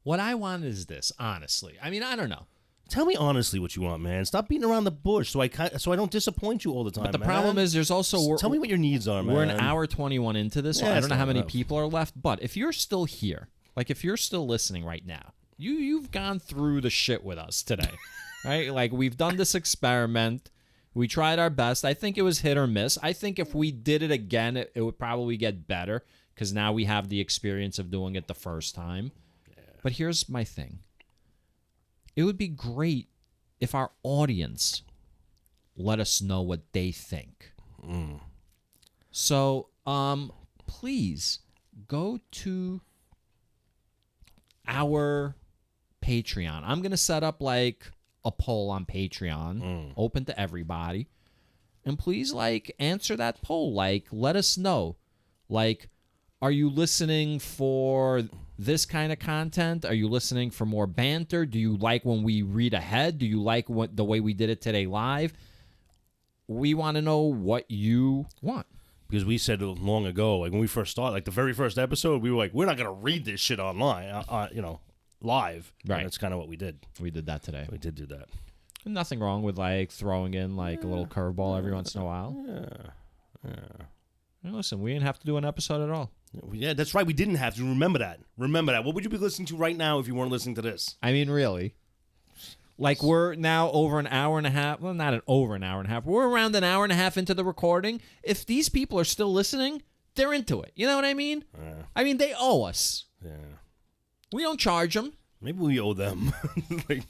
what I want is this, honestly. I mean, I don't know. Tell me honestly what you want, man. Stop beating around the bush, so I don't disappoint you all the time. But the problem is there's also... tell me what your needs are, man. We're an hour 21 into this, so Yeah, I it's don't know how not many enough. people are left. But if you're still here, like if you're still listening right now, you've gone through the shit with us today, right? Like we've done this experiment. We tried our best. I think it was hit or miss. I think if we did it again, it would probably get better because now we have the experience of doing it the first time. Yeah. But here's my thing. It would be great if our audience let us know what they think. So, please go to our Patreon. I'm going to set up like a poll on Patreon, open to everybody. And please like answer that poll. Like let us know. Like, are you listening for this kind of content? Are you listening for more banter? Do you like when we read ahead? Do you like the way we did it today live? We want to know what you want. Because we said long ago, like when we first started, like the very first episode, we were like, we're not going to read this shit online, live. Right. And that's kind of what we did. We did that today. We did do that. Nothing wrong with like throwing in like a little curveball every once in a while. Yeah. Hey, listen, we didn't have to do an episode at all. Yeah, that's right. We didn't have to. Remember that. What would you be listening to right now if you weren't listening to this? I mean, really. Like, we're now over an hour and a half. Well, not over an hour and a half. We're around an hour and a half into the recording. If these people are still listening, they're into it. You know what I mean? I mean, they owe us. Yeah. We don't charge them. Maybe we owe them like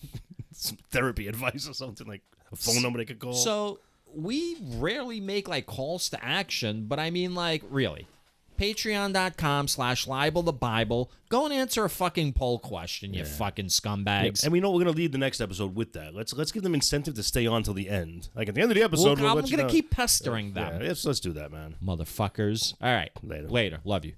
some therapy advice or something, like a phone number they could call. So we rarely make like calls to action, but I mean, like, really. Patreon.com/libel the Bible. Go and answer a fucking poll question, you fucking scumbags. And we know we're going to lead the next episode with that. Let's give them incentive to stay on till the end. Like at the end of the episode, I'm going to keep pestering them. Yeah, let's do that, man. Motherfuckers. All right. Later. Later. Love you.